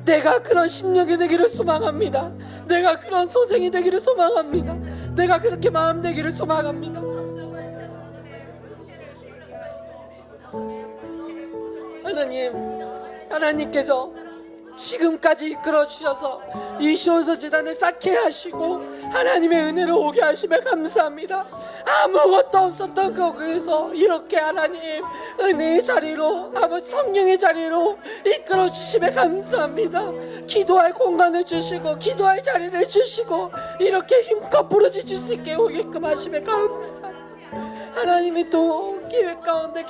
내가 그런 심령이 되기를 소망합니다. 내가 그런 소생이 되기를 소망합니다. 내가 그렇게 마음 되기를 소망합니다. 하나님, 하나님께서 지금까지 이끌어 주셔서 이 시온서재단을 쌓게 하시고 하나님의 은혜로 오게 하시며 감사합니다. 아무것도 없었던 거기에서 이렇게 하나님 은혜의 자리로, 아버지 성령의 자리로 이끌어 주시며 감사합니다. 기도할 공간을 주시고, 기도할 자리를 주시고, 이렇게 힘껏 부르짖을 수 있게 오게끔 하시며 감사합니다. 하나님이 또 계획 가운데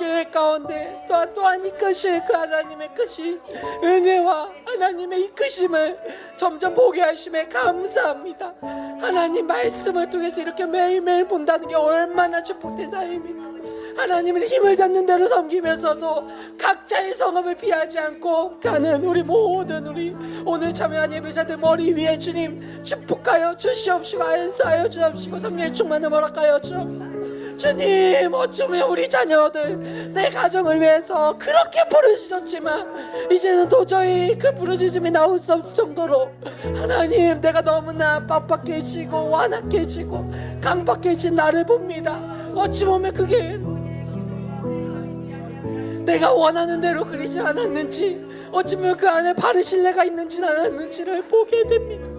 또한 이끄실 그 하나님의 크신 은혜와 하나님의 이끄심을 점점 보게 하심에 감사합니다. 하나님 말씀을 통해서 이렇게 매일매일 본다는 게 얼마나 축복된 삶입니까? 하나님을 힘을 닿는 대로 섬기면서도 각자의 성업을 피하지 않고 가는 우리 모든 우리 오늘 참여한 예배자들 머리 위에 주님 축복하여 주시옵시고, 안수하여 주옵시고, 성령의 충만을 허락하여 주옵소서. 주님, 어쩌면 우리 자녀들 내 가정을 위해서 그렇게 부르짖었지만 이제는 도저히 그 부르짖음이 나올 수 없을 정도로 하나님, 내가 너무나 빡빡해지고 완악해지고 강박해진 나를 봅니다. 어찌 보면 그게 내가 원하는 대로 그리지 않았는지, 어찌보면 그 안에 바른 신뢰가 있는지 않았는지를 보게 됩니다.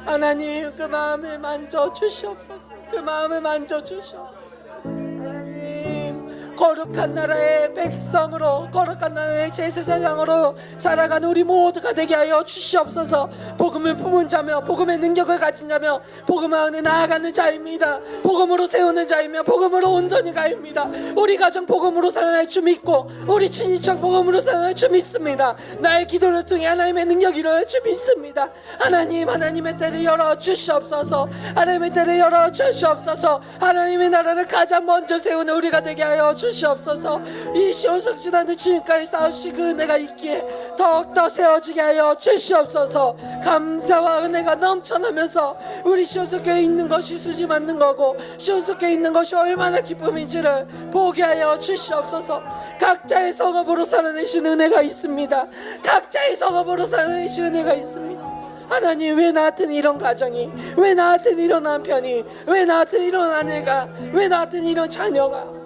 하나님, 그 마음을 만져 주시옵소서. 그 마음을 만져 주시옵소서. 하나님, 거룩한 나라의 백성으로, 거룩한 나라의 제사장으로 살아가는 우리 모두가 되게 하여 주시옵소서. 복음을 품은 자며 복음의 능력을 가진 자며 복음 안에 나아가는 자입니다. 복음으로 세우는 자이며 복음으로 온전히 가입니다. 우리 가정 복음으로 살아날 줄 믿고, 우리 친인척 복음으로 살아날 줄 믿습니다. 나의 기도를 통해 하나님의 능력이 일어날 줄 믿습니다. 하나님, 하나님의 때를 열어 주시옵소서. 하나님의 때를 열어 주시옵소서. 하나님의 나라를 가장 먼저 세우는 우리가 되게 하여 주시옵소서. 이 시온석지단을 지금까지 쌓으신 그 은혜가 있기에 더욱더 세워지게 하여 주시옵소서. 감사와 은혜가 넘쳐나면서 우리 시온석교회에 있는 것이 수지 맞는 거고, 시온석교회에 있는 것이 얼마나 기쁨인지를 보게 하여 주시옵소서. 각자의 성업으로 살아내신 은혜가 있습니다. 각자의 성업으로 살아내신 은혜가 있습니다. 하나님, 왜 나한테는 이런 가정이, 왜 나한테는 이런 남편이, 왜 나한테는 이런 아내가, 왜 나한테는 이런 자녀가,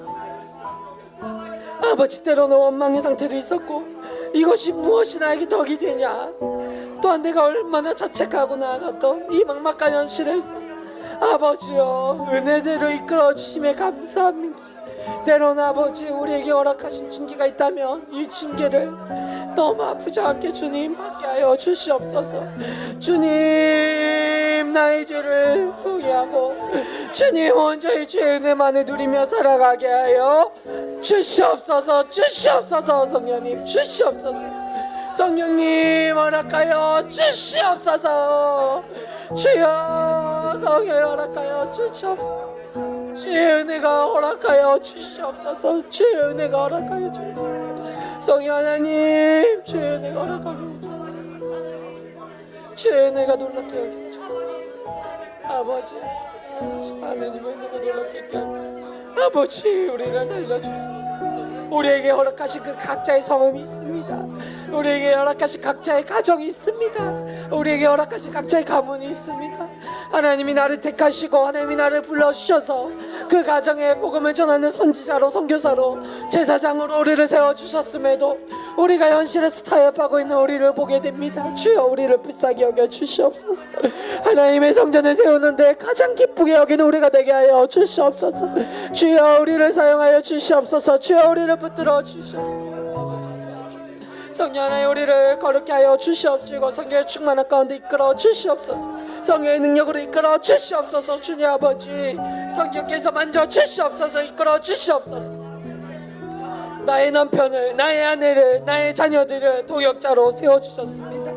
아버지, 때로는 원망의 상태도 있었고 이것이 무엇이 나에게 덕이 되냐, 또한 내가 얼마나 자책하고 나아갔던 이 막막한 현실에서 아버지여, 은혜대로 이끌어 주심에 감사합니다. 때로는 아버지, 우리에게 허락하신 징계가 있다면 이 징계를 너무 아프지 않게 주님 받게 하여 주시옵소서. 주님, 나의 죄를 통회하고 주님 혼자의 죄의 은혜만을 누리며 살아가게 하여 주시옵소서. 주시옵소서. 성령님 주시옵소서. 성령님 허락하여 주시옵소서. 주여, 성령 허락하여 주시옵소서. 주의 은혜가 허락하여 주시옵소서. 주의 은혜가 허락하여 주시옵소서. 성령 하나님, 주의 은혜가 허락하여 주시옵소서. 주의 은혜가 놀랍게 하소서. 아버지, 하나님의 은혜가 놀랍게 하게 하소서. 아버지, 우리를 살려주시옵소서. 우리에게 허락하신 그 각자의 성음이 있습니다. 우리에게 허락하신 각자의 가정이 있습니다. 우리에게 허락하신 각자의 가문이 있습니다. 하나님이 나를 택하시고 하나님이 나를 불러주셔서 그 가정에 복음을 전하는 선지자로, 선교사로, 제사장으로 우리를 세워주셨음에도 우리가 현실에서 타협하고 있는 우리를 보게 됩니다. 주여, 우리를 불쌍히 여겨 주시옵소서. 하나님의 성전을 세우는데 가장 기쁘게 여기는 우리가 되게 하여 주시옵소서. 주여, 우리를 사용하여 주시옵소서. 주여, 우리를 붙들어 주시옵소서. 성령 하나님 우리를 거룩게 하여 주시옵시고 성령의 충만한 가운데 이끌어 주시옵소서. 성령의 능력으로 이끌어 주시옵소서. 주님 아버지 성령께서 만져 주시옵소서. 이끌어 주시옵소서. 나의 남편을, 나의 아내를, 나의 자녀들을 동역자로 세워주셨습니다.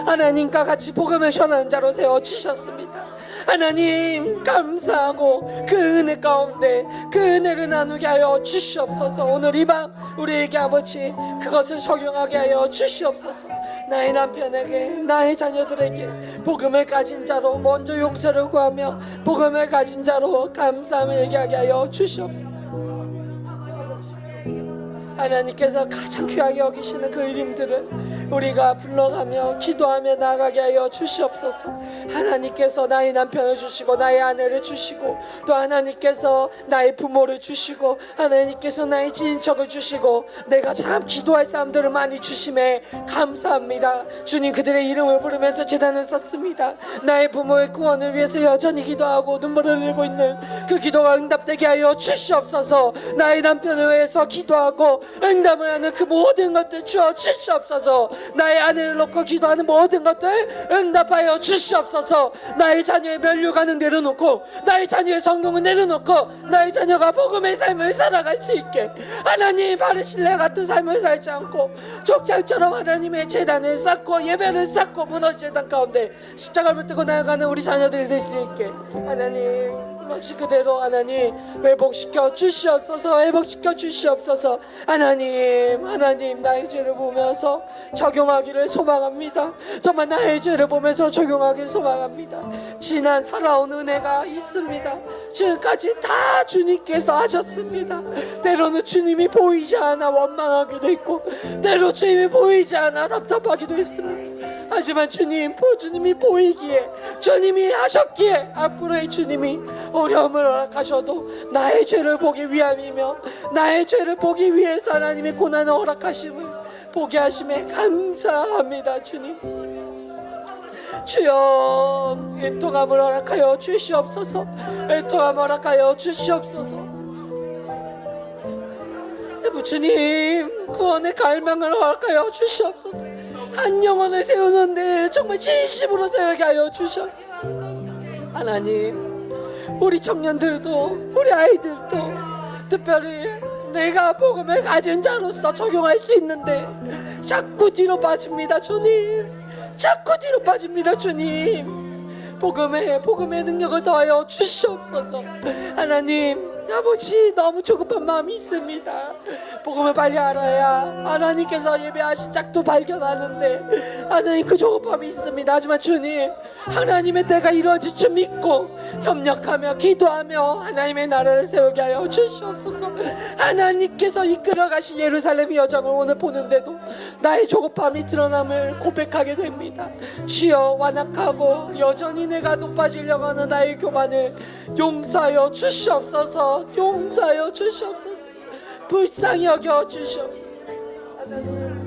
하나님과 같이 복음을 전하는 자로 세워주셨습니다. 하나님 감사하고 그 은혜 가운데 그 은혜를 나누게 하여 주시옵소서. 오늘 이 밤 우리에게 아버지 그것을 적용하게 하여 주시옵소서. 나의 남편에게, 나의 자녀들에게 복음을 가진 자로 먼저 용서를 구하며 복음을 가진 자로 감사함을 얘기하게 하여 주시옵소서. 하나님께서 가장 귀하게 여기시는 그 이름들을 우리가 불러가며 기도하며 나아가게 하여 주시옵소서. 하나님께서 나의 남편을 주시고 나의 아내를 주시고 또 하나님께서 나의 부모를 주시고 하나님께서 나의 지인척을 주시고 내가 참 기도할 사람들을 많이 주심에 감사합니다. 주님 그들의 이름을 부르면서 제단을 쌓습니다. 나의 부모의 구원을 위해서 여전히 기도하고 눈물을 흘리고 있는 그 기도가 응답되게 하여 주시옵소서. 나의 남편을 위해서 기도하고 응답을 하는 그 모든 것들 주어 주시옵소서. 나의 아내를 놓고 기도하는 모든 것들 응답하여 주시옵소서. 나의 자녀의 면류관은 내려놓고 나의 자녀의 성공은 내려놓고 나의 자녀가 복음의 삶을 살아갈 수 있게 하나님 바른 신뢰 같은 삶을 살지 않고 족장처럼 하나님의 제단을 쌓고 예배를 쌓고 무너진 제단 가운데 십자가를 들고 나아가는 우리 자녀들이 될 수 있게 하나님 불러주신 그대로 하나님 회복시켜 주시옵소서. 회복시켜 주시옵소서. 하나님 나의 죄를 보면서 적용하기를 소망합니다. 정말 나의 죄를 보면서 적용하기를 소망합니다. 지난 살아온 은혜가 있습니다. 지금까지 다 주님께서 하셨습니다. 때로는 주님이 보이지 않아 원망하기도 했고 때로 주님이 보이지 않아 답답하기도 했습니다. 하지만 주님이 보이기에 주님이 하셨기에 앞으로의 주님이 어려움을 허락하셔도 나의 죄를 보기 위함이며 나의 죄를 보기 위해서 하나님의 고난을 허락하심을 보게 하심에 감사합니다. 주님 주여 애통함을 허락하여 주시옵소서. 애통함을 허락하여 주시옵소서. 주님 구원의 갈망을 허락하여 주시옵소서. 한 영혼을 세우는데 정말 진심으로 세우게 하여 주시옵소서. 하나님 우리 청년들도 우리 아이들도 특별히 내가 복음을 가진 자로서 적용할 수 있는데 자꾸 뒤로 빠집니다. 주님 자꾸 뒤로 빠집니다. 주님 복음의 능력을 더하여 주시옵소서. 하나님 아버지 너무 조급한 마음이 있습니다. 복음을 빨리 알아야 하나님께서 예배하신 짝도 발견하는데 하나님 그 조급함이 있습니다. 하지만 주님 하나님의 때가 이루어질 줄 믿고 협력하며 기도하며 하나님의 나라를 세우게 하여 주시옵소서. 하나님께서 이끌어가신 예루살렘 여정을 오늘 보는데도 나의 조급함이 드러남을 고백하게 됩니다. 주여 완악하고 여전히 내가 높아지려고 하는 나의 교만을 용서하여 주시옵소서. 용서하여 주시옵소서. 불쌍히 여겨 주시옵소서. 하나님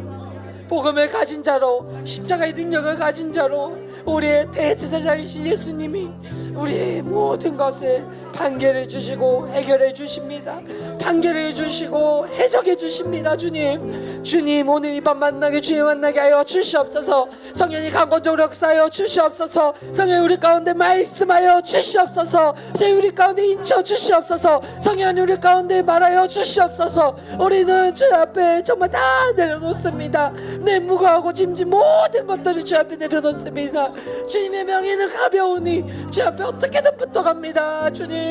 복음을 가진 자로 십자가의 능력을 가진 자로 우리의 대제사장이신 예수님이 우리의 모든 것을 판결해 주시고 해결해 주십니다. 판결해 주시고 해석해 주십니다. 주님 오늘 이 밤 만나게 주님 만나게 하여 주시옵소서. 성령이 강권적으로 역사하여 주시옵소서. 성령 우리 가운데 말씀하여 주시옵소서. 성령 우리 가운데 인쳐 주시옵소서. 성령 우리 가운데 말하여 주시옵소서. 우리는 주 앞에 정말 다 내려놓습니다. 내 무거워하고 짐진 모든 것들을 주 앞에 내려놓습니다. 주님의 명예는 가벼우니 주 앞에 어떻게든 붙어갑니다. 주님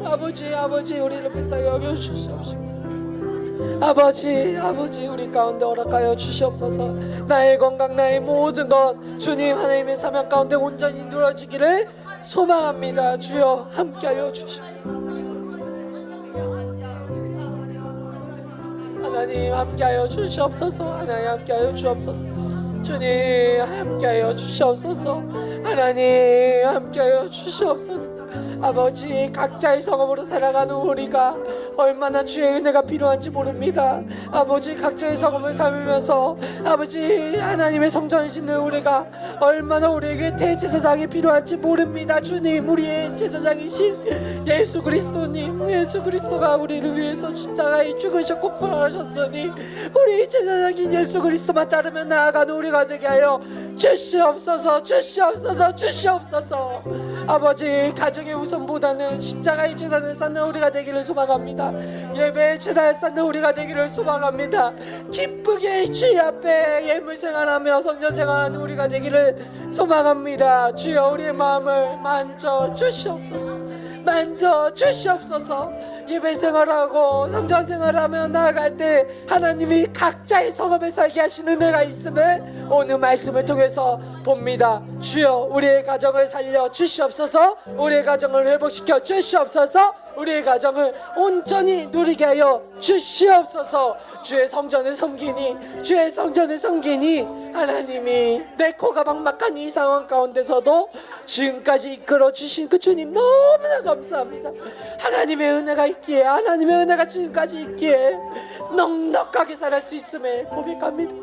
아버지 우리를 불쌍히 여겨주시옵소서. 아버지 우리 가운데 허락하여 주시옵소서. 나의 건강 나의 모든 것 주님 하나님의 사명 가운데 온전히 이루어지기를 소망합니다. 주여 함께하여 주시옵소서. 하나님 함께하여 주시옵소서. 하나님 함께하여 주옵소서. 주님 함께하여 주시옵소서. 하나님 함께하여 주시옵소서. 아버지 각자의 성업으로 살아가는 우리가 얼마나 주의 은혜가 필요한지 모릅니다. 아버지, 각자의 성업을 삼으면서 아버지 하나님의 성전을 짓는 우리가 얼마나 우리에게 대제사장이 필요한지 모릅니다. 주님, 우리의 제사장이신 예수 그리스도님, 예수 그리스도가 우리를 위해서 십자가에 죽으셨고 부활하셨으니 우리 제사장인 예수 그리스도만 따르면 나아가는 우리가 되게 하여 주시옵소서. 주시옵소서. 주시옵소서. 아버지, 가정의 우선보다는 십자가의 제단을 쌓는 우리가 되기를 소망합니다. 예배의 제단을 쌓는 우리가 되기를 소망합니다. 기쁘게 주의 앞에 예물 생활하며 성전 생활하는 우리가 되기를 소망합니다. 주여, 우리의 마음을 만져 주시옵소서. 만져 주시옵소서. 예배 생활하고 성전 생활하며 나아갈 때 하나님이 각자의 성업에 살게 하시는 은혜가 있음을 오늘 말씀을 통해서 봅니다. 주여, 우리의 가정을 살려 주시옵소서. 우리의 가정을 회복시켜 주시옵소서. 우리의 가정을 온전히 누리게 하여 주시옵소서. 주의 성전을 섬기니, 주의 성전을 섬기니 하나님이 내 코가 막막한 이 상황 가운데서도 지금까지 이끌어 주신 그 주님 너무나 감사합니다. 하나님의 은혜가 있기에, 하나님의 은혜가 지금까지 있기에 넉넉하게 살할 수 있음을 고백합니다.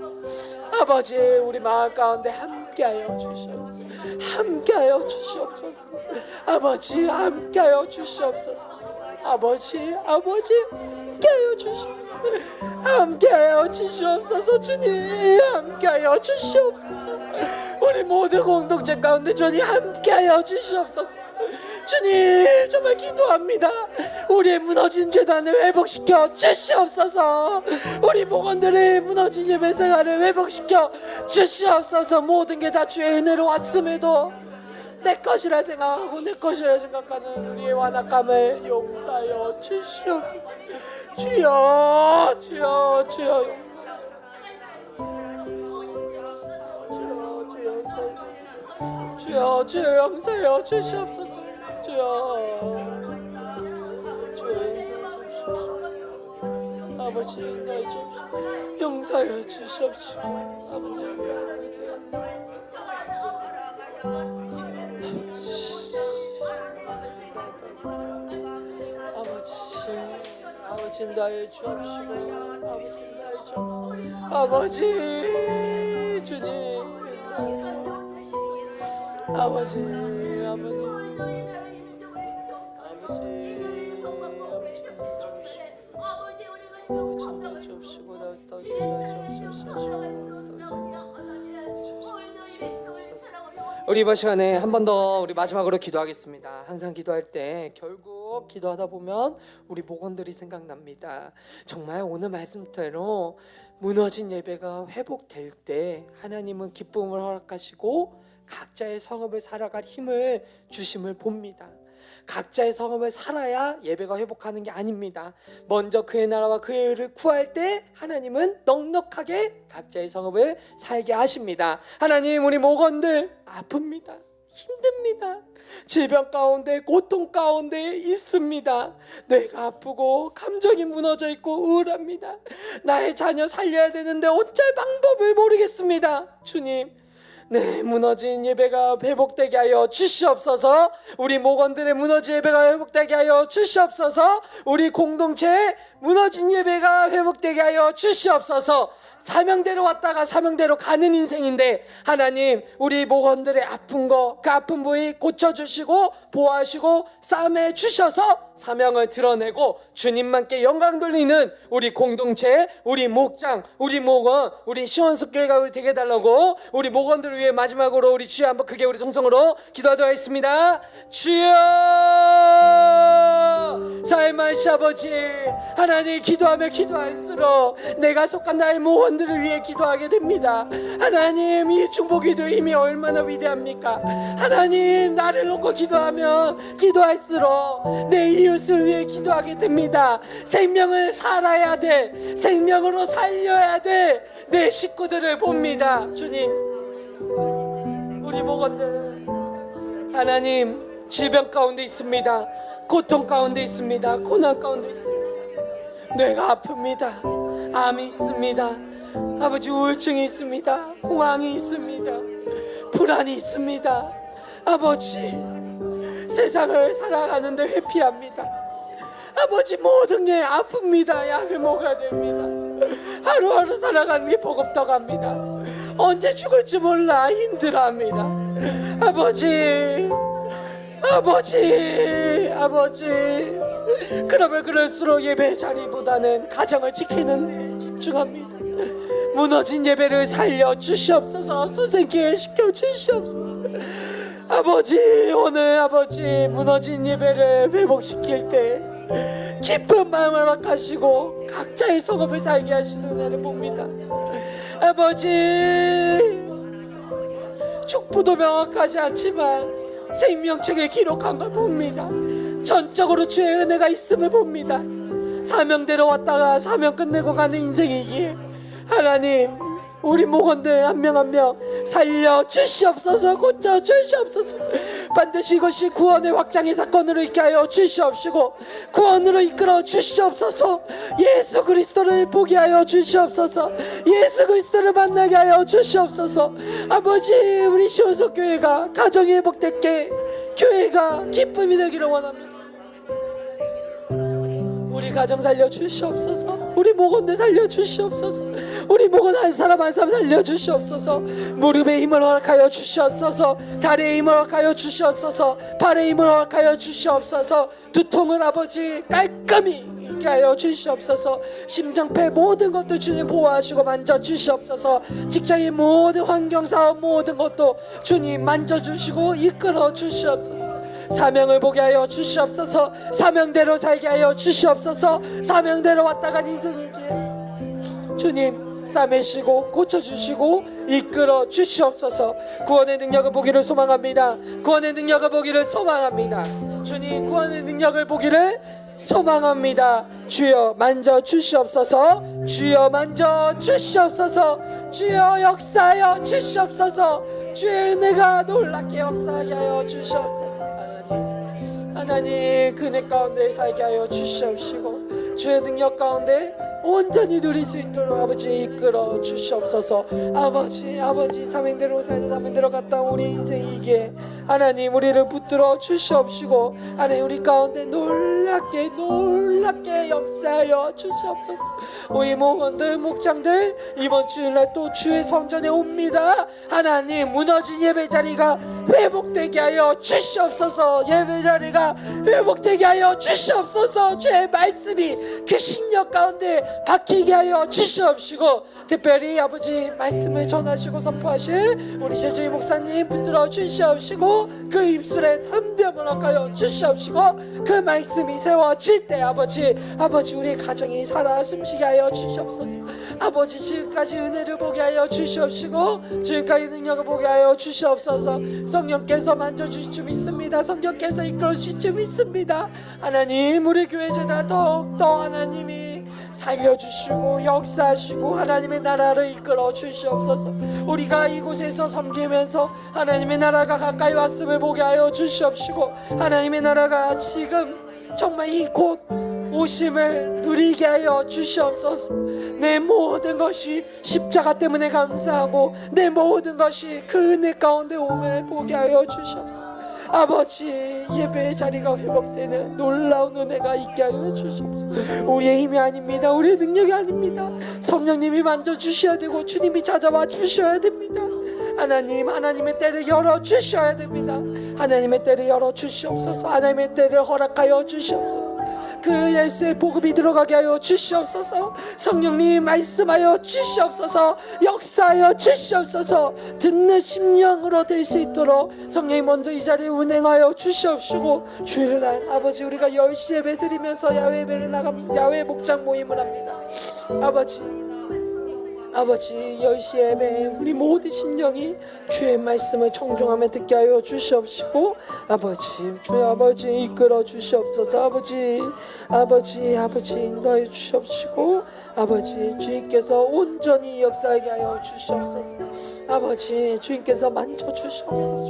아버지, 우리 마음 가운데 함께하여 주시옵소서. 함께하여 주시옵소서. 아버지, 함께하여 주시옵소서. 아버지, 아버지, 함께하여 주시옵소서. 함께하여 주시옵소서. 주님, 함께하여 주시옵소서. 우리 모든 공동체 가운데 주님 함께하여 주시옵소서. 주님, 정말 기도합니다. 우리의 무너진 재단을 회복시켜 주시옵소서. 우리 목원들의 무너진 예배 생활을 회복시켜 주시옵소서. 모든 게 다 주의 은혜로 왔음에도 내 것이라 생각하고 내 것이라 생각하는 우리의 완악함을 용서하여 주시옵소서. 주여, 주여, 주여, 주여, 주여, 용서하여 주시옵소서. 주여, 주여, 용서하여 주시옵소서. 아버지, 인도하여 주옵시고 용서하여 주시옵시고 아버지, 아버지 인도하여 주옵시고 아버지 인도하여 주옵시고 아버지, 주님 인도하여 주옵시고 아버지, 아버님, 아버지 인도하여 주옵시고 우리 이번 시간에 한 번 더 우리 마지막으로 기도하겠습니다. 항상 기도할 때 결국 기도하다 보면 우리 목원들이 생각납니다. 정말 오늘 말씀대로 무너진 예배가 회복될 때 하나님은 기쁨을 허락하시고 각자의 성읍을 살아갈 힘을 주심을 봅니다. 각자의 성읍을 살아야 예배가 회복하는 게 아닙니다. 먼저 그의 나라와 그의 의를 구할 때 하나님은 넉넉하게 각자의 성읍을 살게 하십니다. 하나님, 우리 목원들 아픕니다. 힘듭니다. 질병 가운데, 고통 가운데 있습니다. 뇌가 아프고 감정이 무너져 있고 우울합니다. 나의 자녀 살려야 되는데 어쩔 방법을 모르겠습니다. 주님, 네, 무너진 예배가 회복되게 하여 주시옵소서. 우리 목원들의 무너진 예배가 회복되게 하여 주시옵소서. 우리 공동체의 무너진 예배가 회복되게 하여 주시옵소서. 사명대로 왔다가 사명대로 가는 인생인데 하나님, 우리 목원들의 아픈 거, 그 아픈 부위 고쳐주시고 보호하시고 싸매 주셔서 사명을 드러내고 주님만께 영광 돌리는 우리 공동체, 우리 목장, 우리 목원, 우리 시원숙교회가 되게 해달라고 우리 목원들을 위해 마지막으로 우리 주여 한번 크게 우리 동성으로 기도하도록 하겠습니다. 주여, 사회만시 아버지, 하나님, 기도하며 기도할수록 내가 속한 나의 목원들을 위해 기도하게 됩니다. 하나님, 이 중보기도 힘이 얼마나 위대합니까? 하나님, 나를 놓고 기도하면 기도할수록 내 이웃을 위해 기도하게 됩니다. 생명을 살아야 돼. 생명으로 살려야 돼. 내 식구들을 봅니다. 주님, 우리 목원들 하나님, 질병 가운데 있습니다. 고통 가운데 있습니다. 고난 가운데 있습니다. 뇌가 아픕니다. 암이 있습니다. 아버지, 우울증이 있습니다. 공황이 있습니다. 불안이 있습니다. 아버지, 세상을 살아가는데 회피합니다. 아버지 모든 게 아픕니다. 약을 먹어야 됩니다. 하루하루 살아가는 게 버겁다고 합니다. 언제 죽을지 몰라 힘들어합니다. 아버지 그러면 그럴수록 예배 자리보다는 가정을 지키는 데 집중합니다. 무너진 예배를 살려 주시옵소서. 선생님께 시켜 주시옵소서. 아버지 오늘 아버지 무너진 예배를 회복시킬 때 깊은 마음을 허락하시고 각자의 성업을 살게 하시는 은혜를 봅니다. 아버지 족보도 명확하지 않지만 생명책에 기록한 걸 봅니다. 전적으로 주의 은혜가 있음을 봅니다. 사명대로 왔다가 사명 끝내고 가는 인생이기에 하나님 우리 목원들 한 명 한 명 살려 주시옵소서. 고쳐 주시옵소서. 반드시 이것이 구원의 확장의 사건으로 있게 하여 주시옵시고 구원으로 이끌어 주시옵소서. 예수 그리스도를 보게 하여 주시옵소서. 예수 그리스도를 만나게 하여 주시옵소서. 아버지 우리 시온석 교회가 가정이 회복됐게 교회가 기쁨이 되기를 원합니다. 우리 가정 살려 주시옵소서. 우리 목원들 살려 주시옵소서. 우리 목원 한 사람 한 사람 살려 주시옵소서. 무릎에 힘을 허락하여 주시옵소서. 다리에 힘을 허락하여 주시옵소서. 발에 힘을 허락하여 주시옵소서. 두통을 아버지 깔끔히 있게 하여 주시옵소서. 심장폐 모든 것도 주님 보호하시고 만져 주시옵소서. 직장의 모든 환경 사업 모든 것도 주님 만져 주시고 이끌어 주시옵소서. 사명을 보게 하여 주시옵소서. 사명대로 살게 하여 주시옵소서. 사명대로 왔다 간 인생이기에 주님 싸매시고 고쳐주시고 이끌어 주시옵소서. 구원의 능력을 보기를 소망합니다. 구원의 능력을 보기를 소망합니다. 주님 구원의 능력을 보기를 소망합니다. 주여 만져 주시옵소서. 주여 만져 주시옵소서. 주여 역사하여 주시옵소서. 주의 은혜가 놀랍게 역사하게 하여 주시옵소서. 하나님 그 은혜 가운데 살게 하여 주시옵시고 주의 능력 가운데 온전히 누릴 수 있도록 아버지 이끌어 주시옵소서. 아버지 사명대로 살다 사명대로 갔다 온 우리 인생이기에 하나님 우리를 붙들어 주시옵시고 하나님 우리 가운데 놀랍게 역사하여 주시옵소서. 우리 목원들 목장들 이번 주일날 또 주의 성전에 옵니다. 하나님 무너진 예배자리가 회복되게 하여 주시옵소서. 예배자리가 회복되게 하여 주시옵소서. 주의 말씀이 그 신력 가운데 박히게 하여 주시옵시고 특별히 아버지 말씀을 전하시고 선포하실 우리 최주희 목사님 붙들어 주시옵시고 그 입술에 담대함을 허락하여 주시옵시고 그 말씀이 세워질 때 아버지 우리 가정이 살아 숨쉬게 하여 주시옵소서. 아버지 지금까지 은혜를 보게 하여 주시옵시고 지금까지 능력을 보게 하여 주시옵소서. 성령께서 만져주실 줄 믿습니다. 성령께서 이끌어주실 줄 믿습니다. 하나님 우리 교회 제다 더욱더 하나님이 살려주시고 역사하시고 하나님의 나라를 이끌어 주시옵소서. 우리가 이곳에서 섬기면서 하나님의 나라가 가까이 왔음을 보게 하여 주시옵시고 하나님의 나라가 지금 정말 이곳 오심을 누리게 하여 주시옵소서. 내 모든 것이 십자가 때문에 감사하고 내 모든 것이 그 은혜 가운데 오음을 보게 하여 주시옵소서. 아버지 예배의 자리가 회복되는 놀라운 은혜가 있게 하여 주시옵소서. 우리의 힘이 아닙니다. 우리의 능력이 아닙니다. 성령님이 만져주셔야 되고 주님이 찾아와 주셔야 됩니다. 하나님의 때를 열어 주셔야 됩니다. 하나님의 때를 열어 주시옵소서. 하나님의 때를 허락하여 주시옵소서. 그 예수의 복음이 들어가게 하여 주시옵소서. 성령님 말씀하여 주시옵소서. 역사하여 주시옵소서. 듣는 심령으로 될 수 있도록 성령님 먼저 이 자리에 운행하여 주시옵시고 주일날 아버지 우리가 10시 예배 드리면서 야외 예배를 야외 목장 모임을 합니다. 아버지 10시 예배 우리 모든 심령이 주의 말씀을 청종하며 듣게 하여 주시옵시고 주의 아버지 이끌어 주시옵소서. 아버지 인도하여 주시옵시고 주님께서 온전히 역사하게 하여 주시옵소서. 주님께서 만져주시옵소서.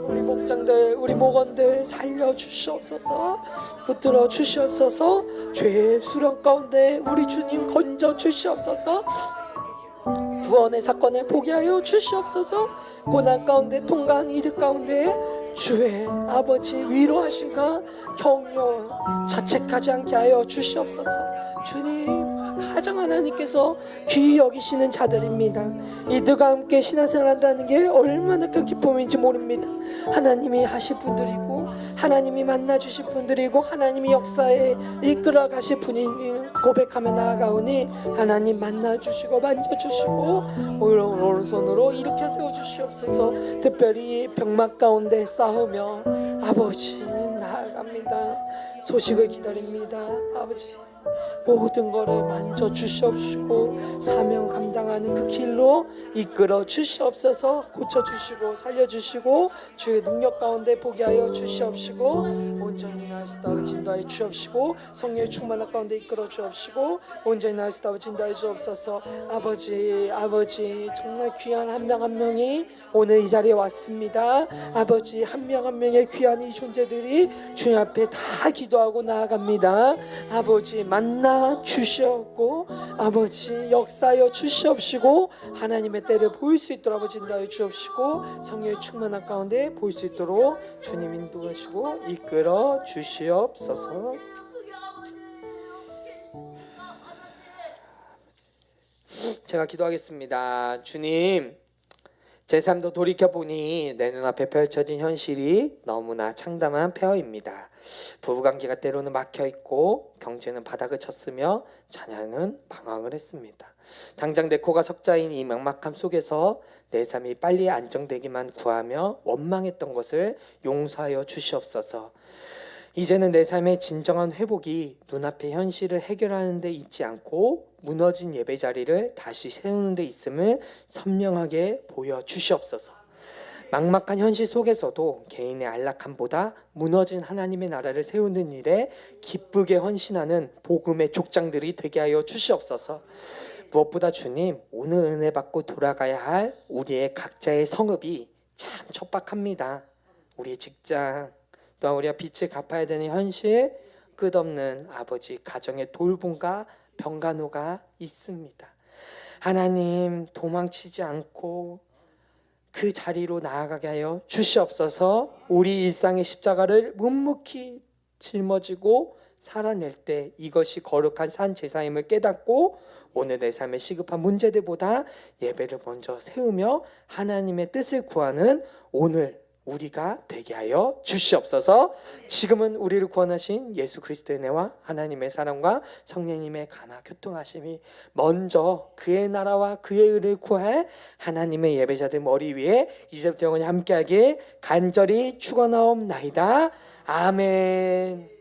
우리 목장들 우리 목원들 살려주시옵소서. 붙들어 주시옵소서. 죄의 수렁 가운데 우리 주님 건져 주시옵소서. 구원의 사건을 보게 하여 주시옵소서. 고난 가운데 통과한 이들 가운데 주의 아버지 위로하심과 격려 자책하지 않게 하여 주시옵소서. 주님, 가정 하나님께서 귀히 여기시는 자들입니다. 이들과 함께 신앙생활 한다는 게 얼마나 큰 기쁨인지 모릅니다. 하나님이 하실 분들이고 하나님이 만나주실 분들이고 하나님이 역사에 이끌어 가실 분임을 고백하며 나아가오니 하나님 만나주시고 만져주시고 오른손으로 일으켜 세워주시옵소서. 특별히 병막 가운데 싸우며 아버지 나아갑니다. 소식을 기다립니다. 아버지 모든 것을 만져 주시옵시고 사명 감당하는 그 길로 이끌어 주시옵소서. 고쳐 주시고 살려 주시고 주의 능력 가운데 보게 하여 주시옵시고 온전히 나으시다 진도하여 주옵시고 성령의 충만함 가운데 이끌어 주옵시고 온전히 나으시다 진도하여 주옵소서. 아버지 정말 귀한 한 명 한 명이 오늘 이 자리에 왔습니다. 아버지 한 명 한 명의 귀한 이 존재들이 주님 앞에 다 기도하고 나아갑니다. 아버지 만나 주시옵고 아버지 역사하여 주시옵시고 하나님의 때를 보일 수 있도록 아버지 인도하여 주옵시고 성령의 충만한 가운데 보일 수 있도록 주님 인도하시고 이끌어 주시옵소서. 제가 기도하겠습니다. 주님, 제 삶도 돌이켜보니 내 눈앞에 펼쳐진 현실이 너무나 참담한 폐허입니다. 부부관계가 때로는 막혀있고 경제는 바닥을 쳤으며 자녀는 방황을 했습니다. 당장 내 코가 석자인 이 막막함 속에서 내 삶이 빨리 안정되기만 구하며 원망했던 것을 용서하여 주시옵소서. 이제는 내 삶의 진정한 회복이 눈앞의 현실을 해결하는 데 있지 않고 무너진 예배 자리를 다시 세우는 데 있음을 선명하게 보여주시옵소서. 막막한 현실 속에서도 개인의 안락함보다 무너진 하나님의 나라를 세우는 일에 기쁘게 헌신하는 복음의 족장들이 되게 하여 주시옵소서. 무엇보다 주님, 오늘 은혜 받고 돌아가야 할 우리의 각자의 성읍이 참 척박합니다. 우리의 직장, 또한 우리가 빚을 갚아야 되는 현실, 끝없는 아버지 가정의 돌봄과 병간호가 있습니다. 하나님, 도망치지 않고 그 자리로 나아가게 하여 주시옵소서. 우리 일상의 십자가를 묵묵히 짊어지고 살아낼 때 이것이 거룩한 산 제사임을 깨닫고 오늘 내 삶의 시급한 문제들보다 예배를 먼저 세우며 하나님의 뜻을 구하는 오늘 우리가 되게 하여 주시옵소서. 지금은 우리를 구원하신 예수 그리스도의 은혜와 하나님의 사랑과 성령님의 감화 교통하심이 먼저 그의 나라와 그의 의를 구할 하나님의 예배자들 머리 위에 이제부터 영원히 함께하길 간절히 축원하옵나이다. 아멘.